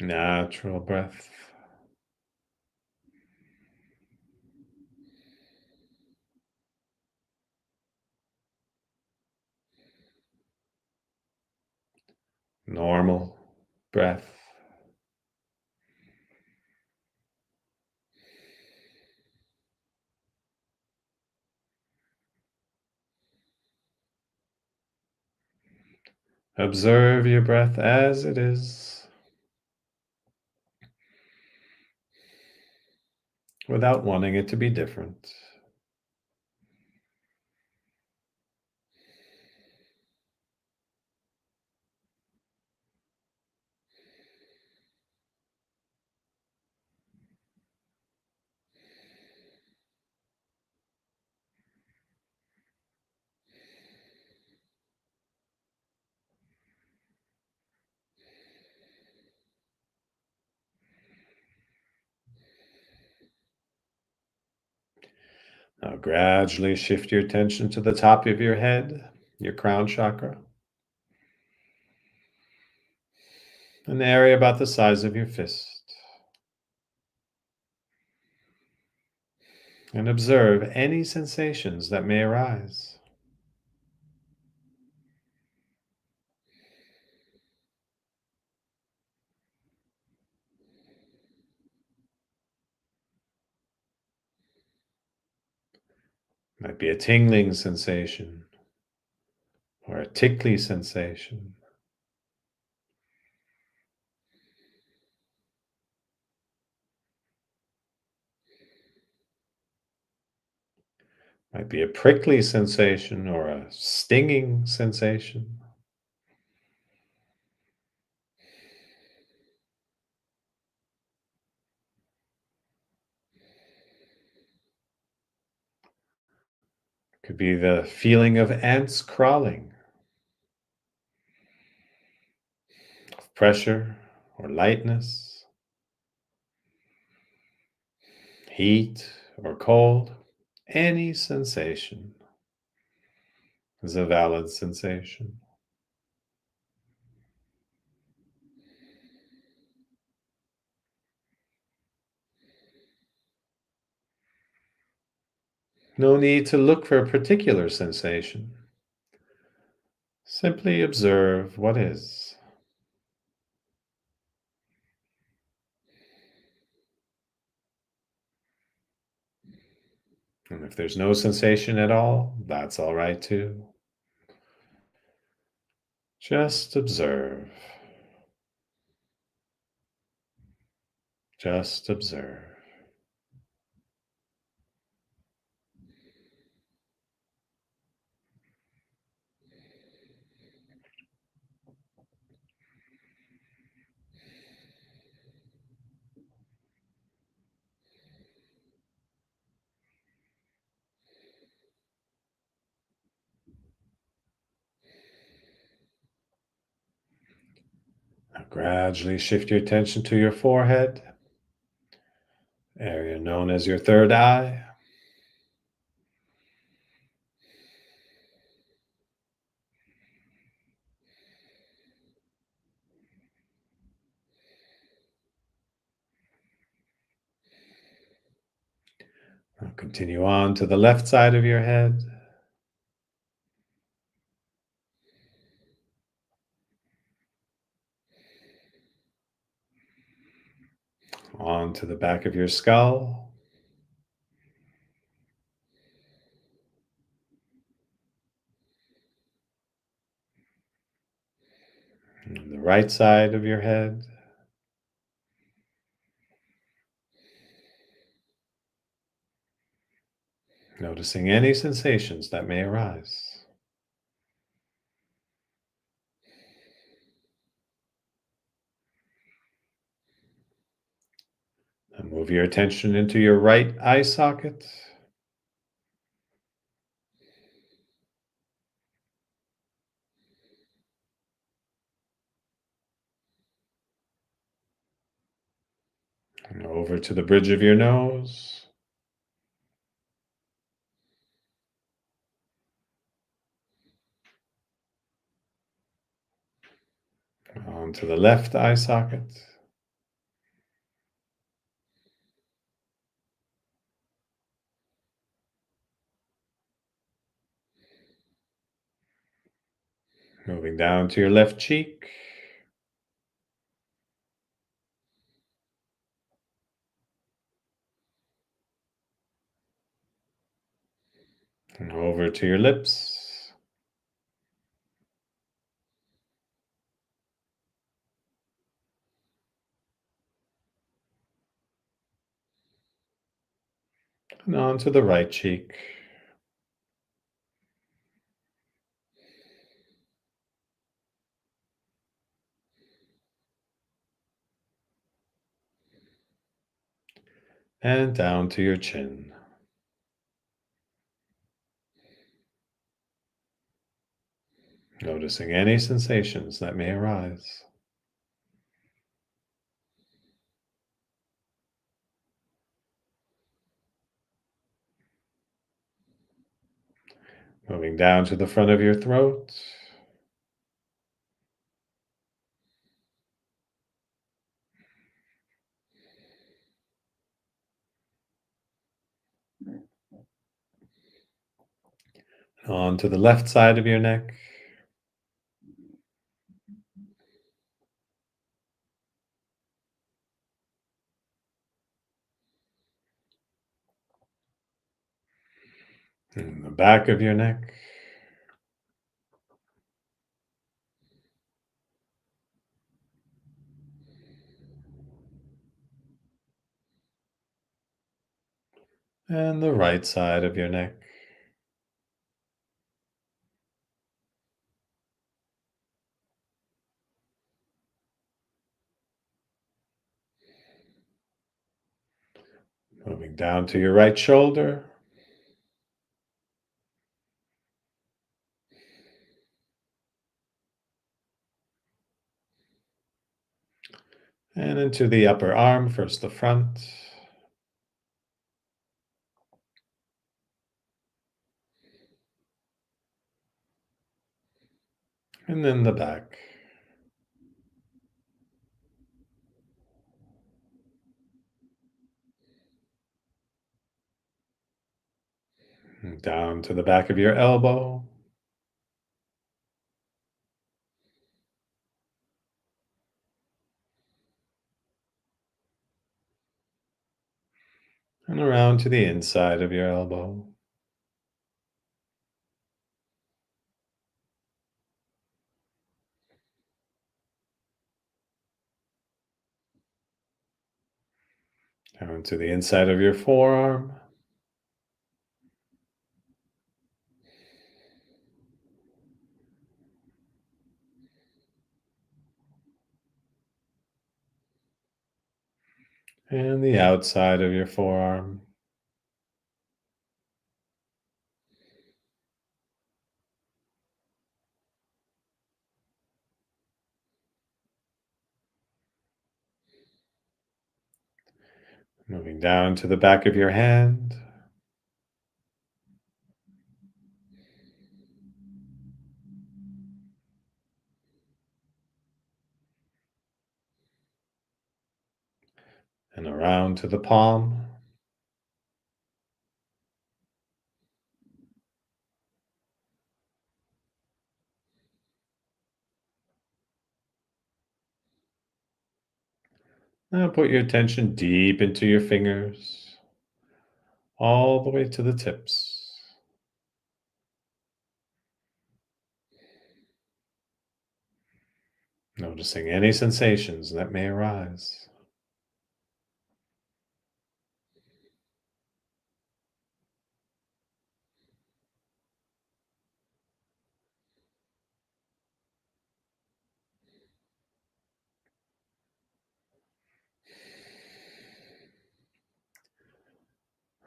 Natural breath. Normal breath. Observe your breath as it is, without wanting it to be different. Now gradually shift your attention to the top of your head, your crown chakra, an area about the size of your fist, and observe any sensations that may arise. Might be a tingling sensation or a tickly sensation. Might be a prickly sensation or a stinging sensation. Could be the feeling of ants crawling, of pressure or lightness, heat or cold. Any sensation is a valid sensation. No need to look for a particular sensation. Simply observe what is. And if there's no sensation at all, that's all right too. Just observe. Just observe. Now gradually shift your attention to your forehead, area known as your third eye. Now continue on to the left side of your head, on to the back of your skull, and the right side of your head, noticing any sensations that may arise. And move your attention into your right eye socket. Over to the bridge of your nose, onto the left eye socket, moving down to your left cheek, and over to your lips, and onto the right cheek. And down to your chin. Noticing any sensations that may arise. Moving down to the front of your throat. On to the left side of your neck. And the back of your neck. And the right side of your neck. Moving down to your right shoulder. And into the upper arm, first the front. And then the back. And down to the back of your elbow. And around to the inside of your elbow. Down to the inside of your forearm. And the outside of your forearm. Moving down to the back of your hand. And around to the palm. Now put your attention deep into your fingers, all the way to the tips. Noticing any sensations that may arise.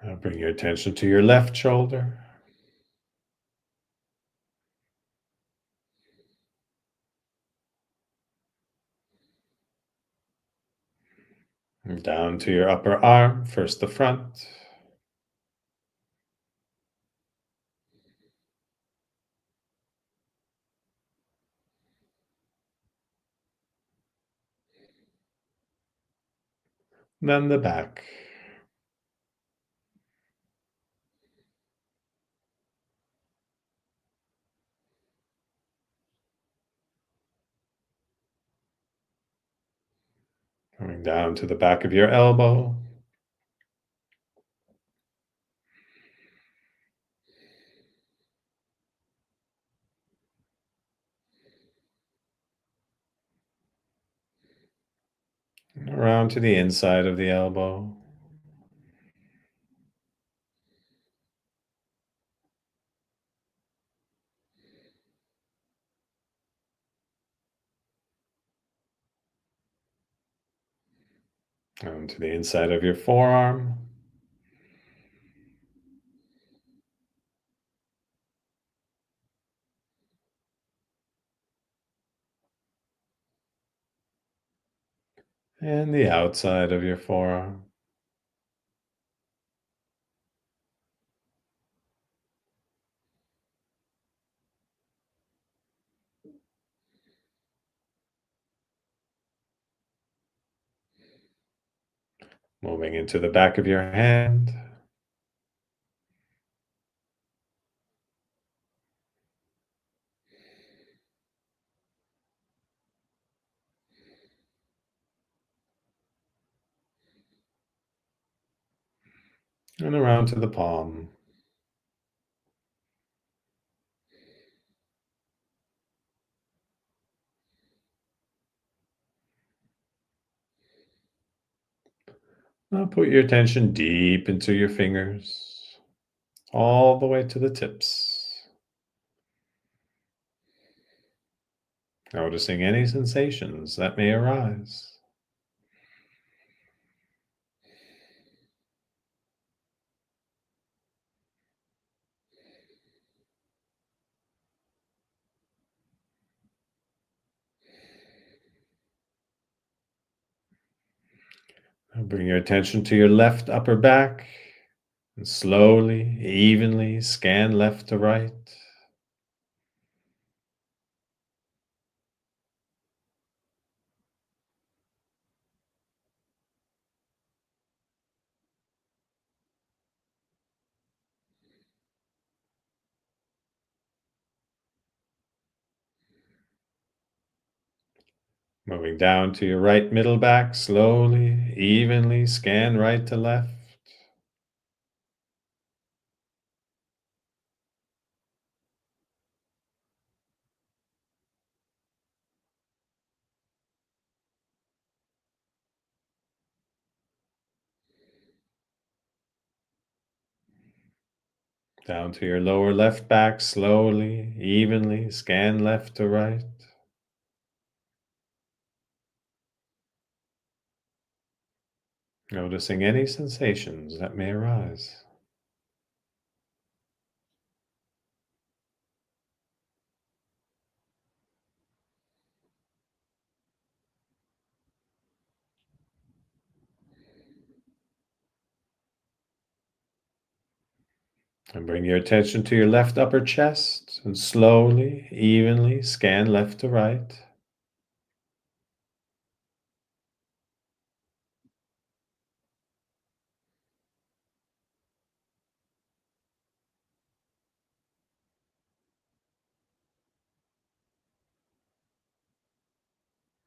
Now bring your attention to your left shoulder. Down to your upper arm, first the front, then the back. Going down to the back of your elbow, around to the inside of the elbow, down to the inside of your forearm, and the outside of your forearm. Moving into the back of your hand, and around to the palm. Now put your attention deep into your fingers, all the way to the tips. Noticing any sensations that may arise. Now bring your attention to your left upper back and slowly, evenly scan left to right. Moving down to your right middle back, slowly, evenly scan right to left. Down to your lower left back, slowly, evenly scan left to right. Noticing any sensations that may arise. And bring your attention to your left upper chest and slowly, evenly scan left to right.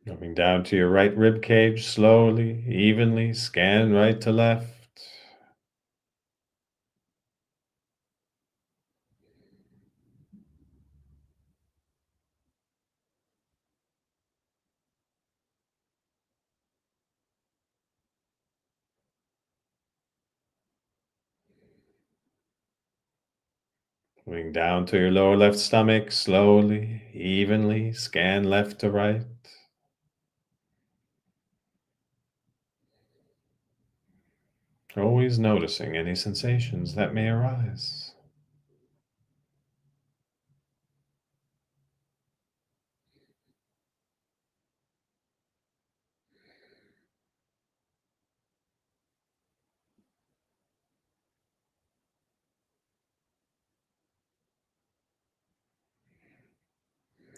Moving down to your right rib cage, slowly, evenly scan right to left. Moving down to your lower left stomach, slowly, evenly scan left to right. Always noticing any sensations that may arise.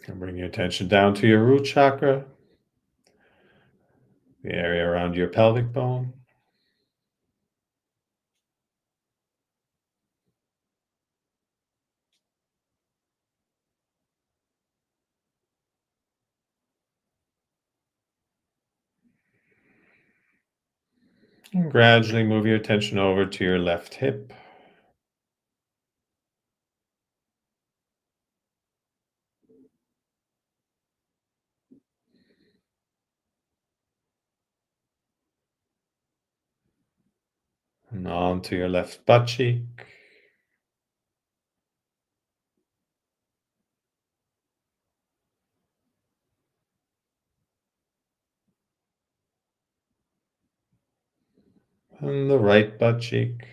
And bring your attention down to your root chakra, the area around your pelvic bone. And gradually move your attention over to your left hip. And on to your left butt cheek. And the right butt cheek.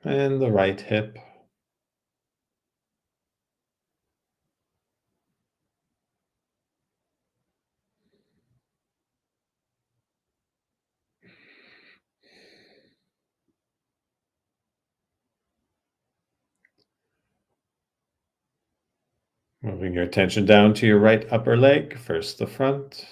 And the right hip. Moving your attention down to your right upper leg, first the front,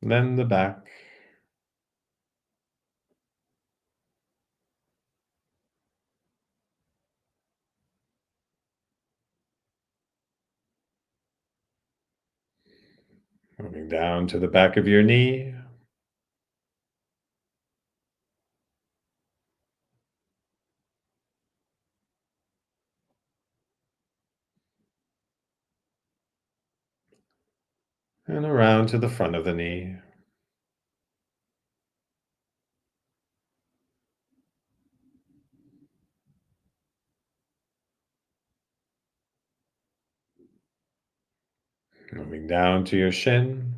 then the back, moving down to the back of your knee, and around to the front of the knee. Moving down to your shin,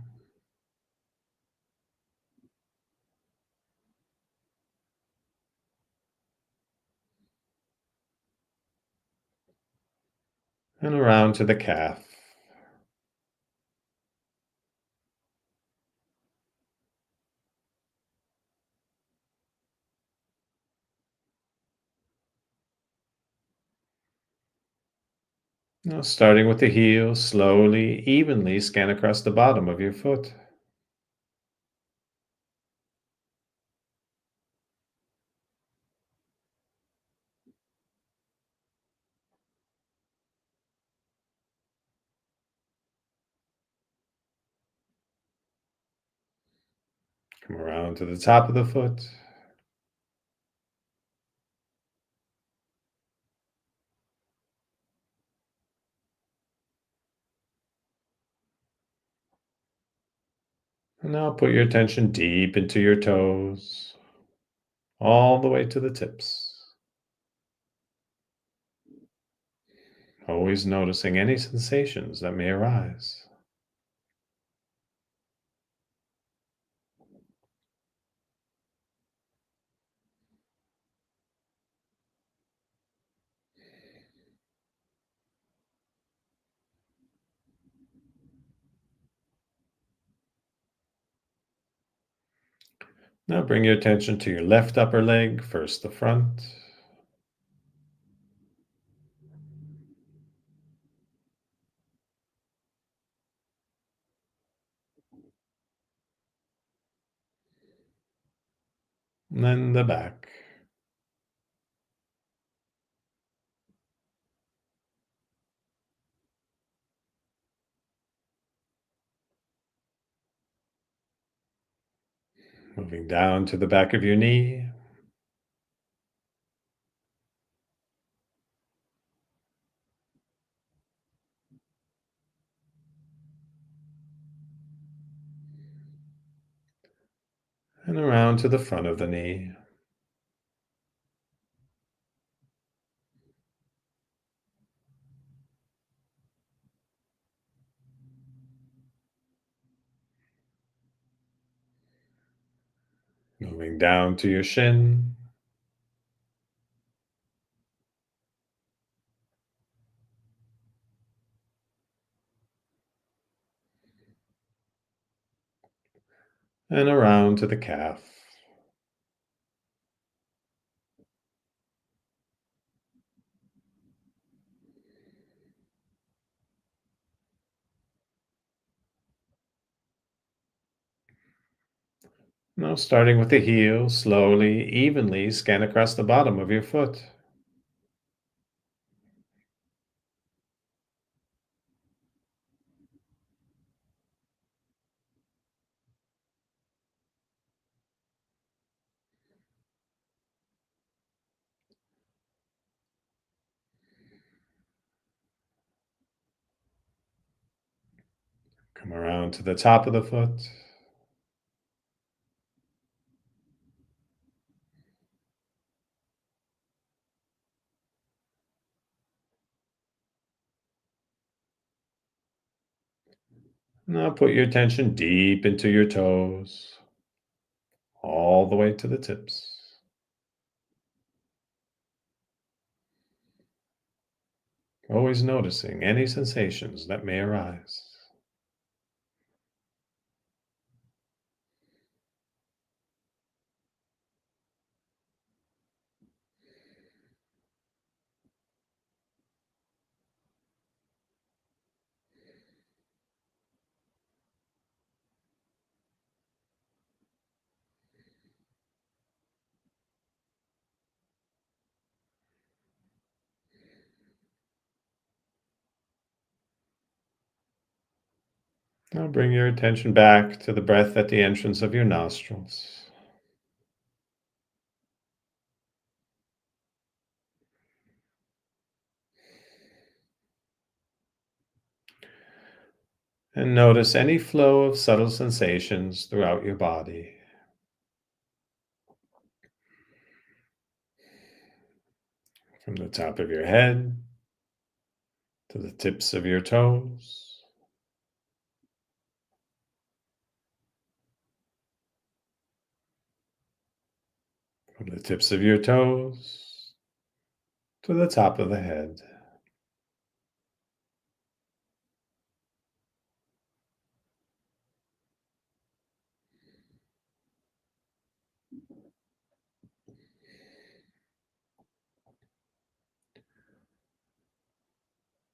and around to the calf. Now, starting with the heel, slowly, evenly scan across the bottom of your foot. Come around to the top of the foot. And now put your attention deep into your toes, all the way to the tips. Always noticing any sensations that may arise. Now bring your attention to your left upper leg, first the front, and then the back. Moving down to the back of your knee, and around to the front of the knee. Moving down to your shin, and around to the calf. Now, starting with the heel, slowly, evenly scan across the bottom of your foot. Come around to the top of the foot. Now, put your attention deep into your toes, all the way to the tips. Always noticing any sensations that may arise. Now, bring your attention back to the breath at the entrance of your nostrils. And notice any flow of subtle sensations throughout your body, from the top of your head to the tips of your toes, from the tips of your toes to the top of the head.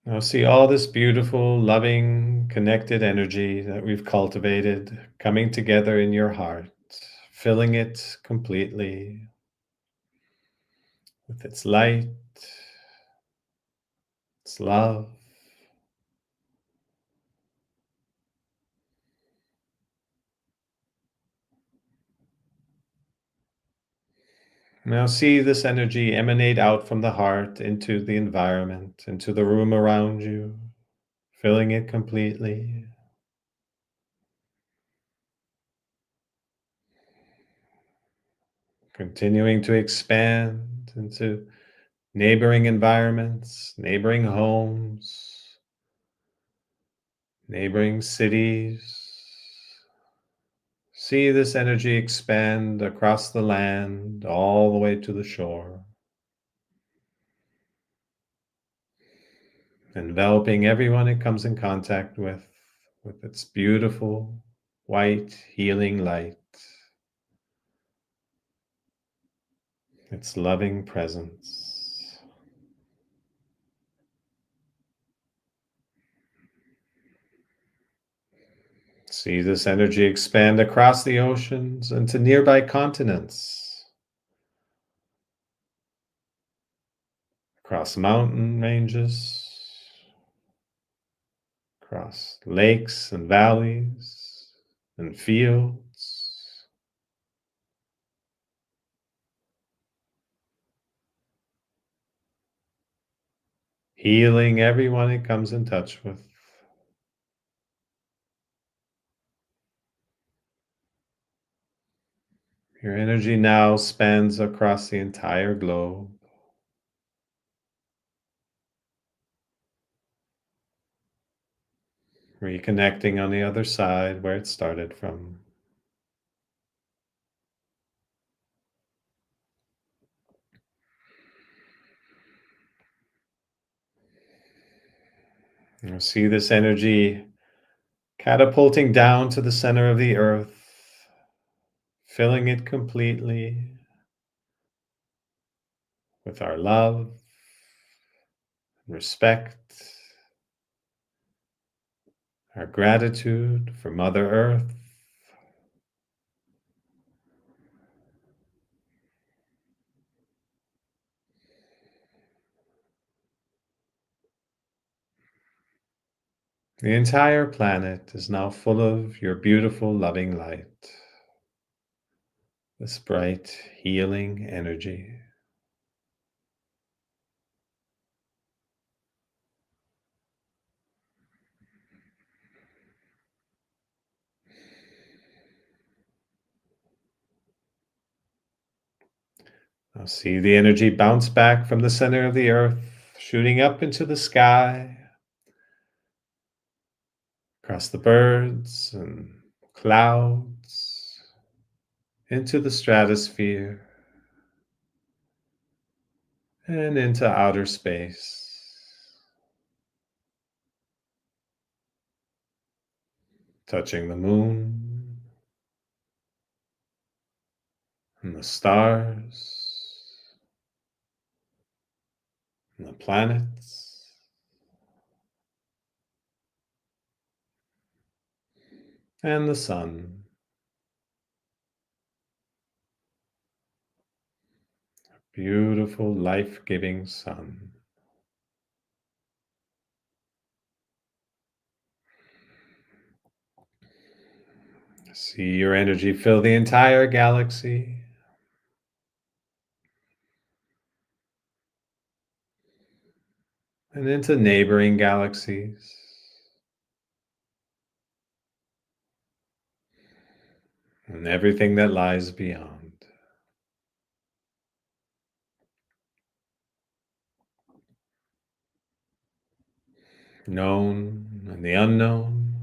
Now, see all this beautiful, loving, connected energy that we've cultivated coming together in your heart, filling it completely with its light, its love. Now see this energy emanate out from the heart into the environment, into the room around you, filling it completely, continuing to expand into neighboring environments, neighboring homes, neighboring cities. See this energy expand across the land, all the way to the shore, enveloping everyone it comes in contact with its beautiful, white, healing light, its loving presence. See this energy expand across the oceans and to nearby continents, across mountain ranges, across lakes and valleys and fields, healing everyone it comes in touch with. Your energy now spans across the entire globe, reconnecting on the other side where it started from. You see this energy catapulting down to the center of the earth, filling it completely with our love, respect, our gratitude for Mother Earth. The entire planet is now full of your beautiful, loving light, this bright, healing energy. Now see the energy bounce back from the center of the earth, shooting up into the sky, across the birds and clouds, into the stratosphere, and into outer space, touching the moon and the stars and the planets and the sun. Beautiful, life giving sun. See your energy fill the entire galaxy and into neighboring galaxies and everything that lies beyond. Known and the unknown,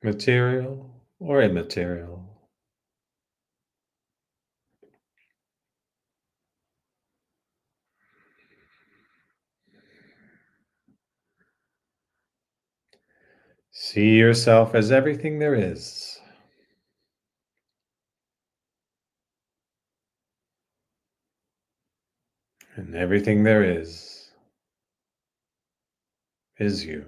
material or immaterial. See yourself as everything there is, and everything there is you.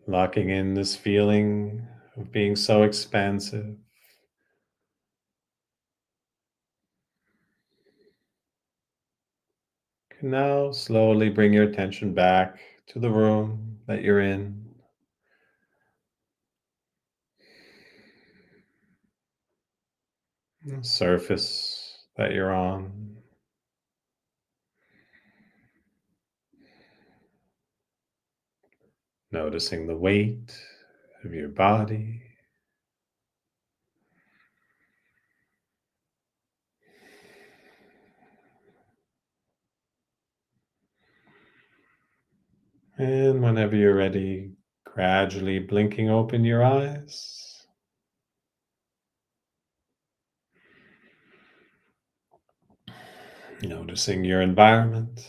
Locking in this feeling of being so expansive. Can now slowly bring your attention back to the room that you're in. The surface that you're on. Noticing the weight of your body. And whenever you're ready, gradually blinking open your eyes. Noticing your environment.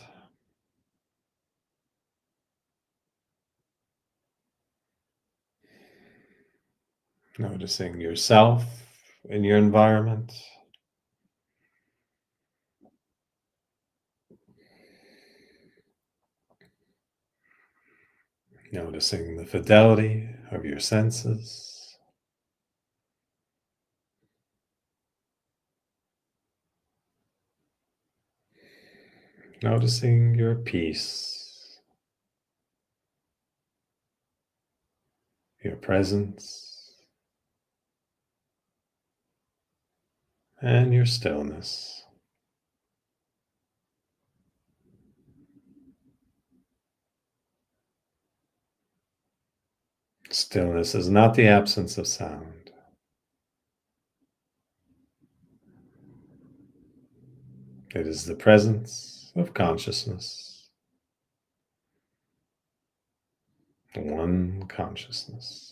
Noticing yourself in your environment. Noticing the fidelity of your senses. Noticing your peace, your presence, and your stillness. Stillness is not the absence of sound. It is the presence of consciousness, one consciousness.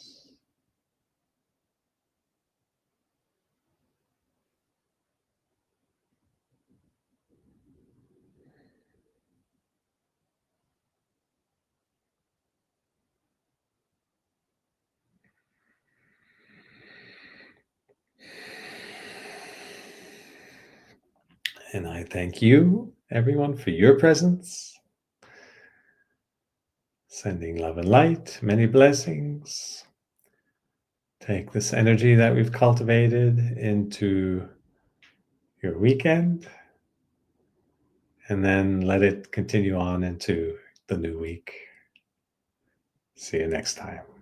And I thank you, everyone, for your presence. Sending love and light, many blessings. Take this energy that we've cultivated into your weekend, and then let it continue on into the new week. See you next time.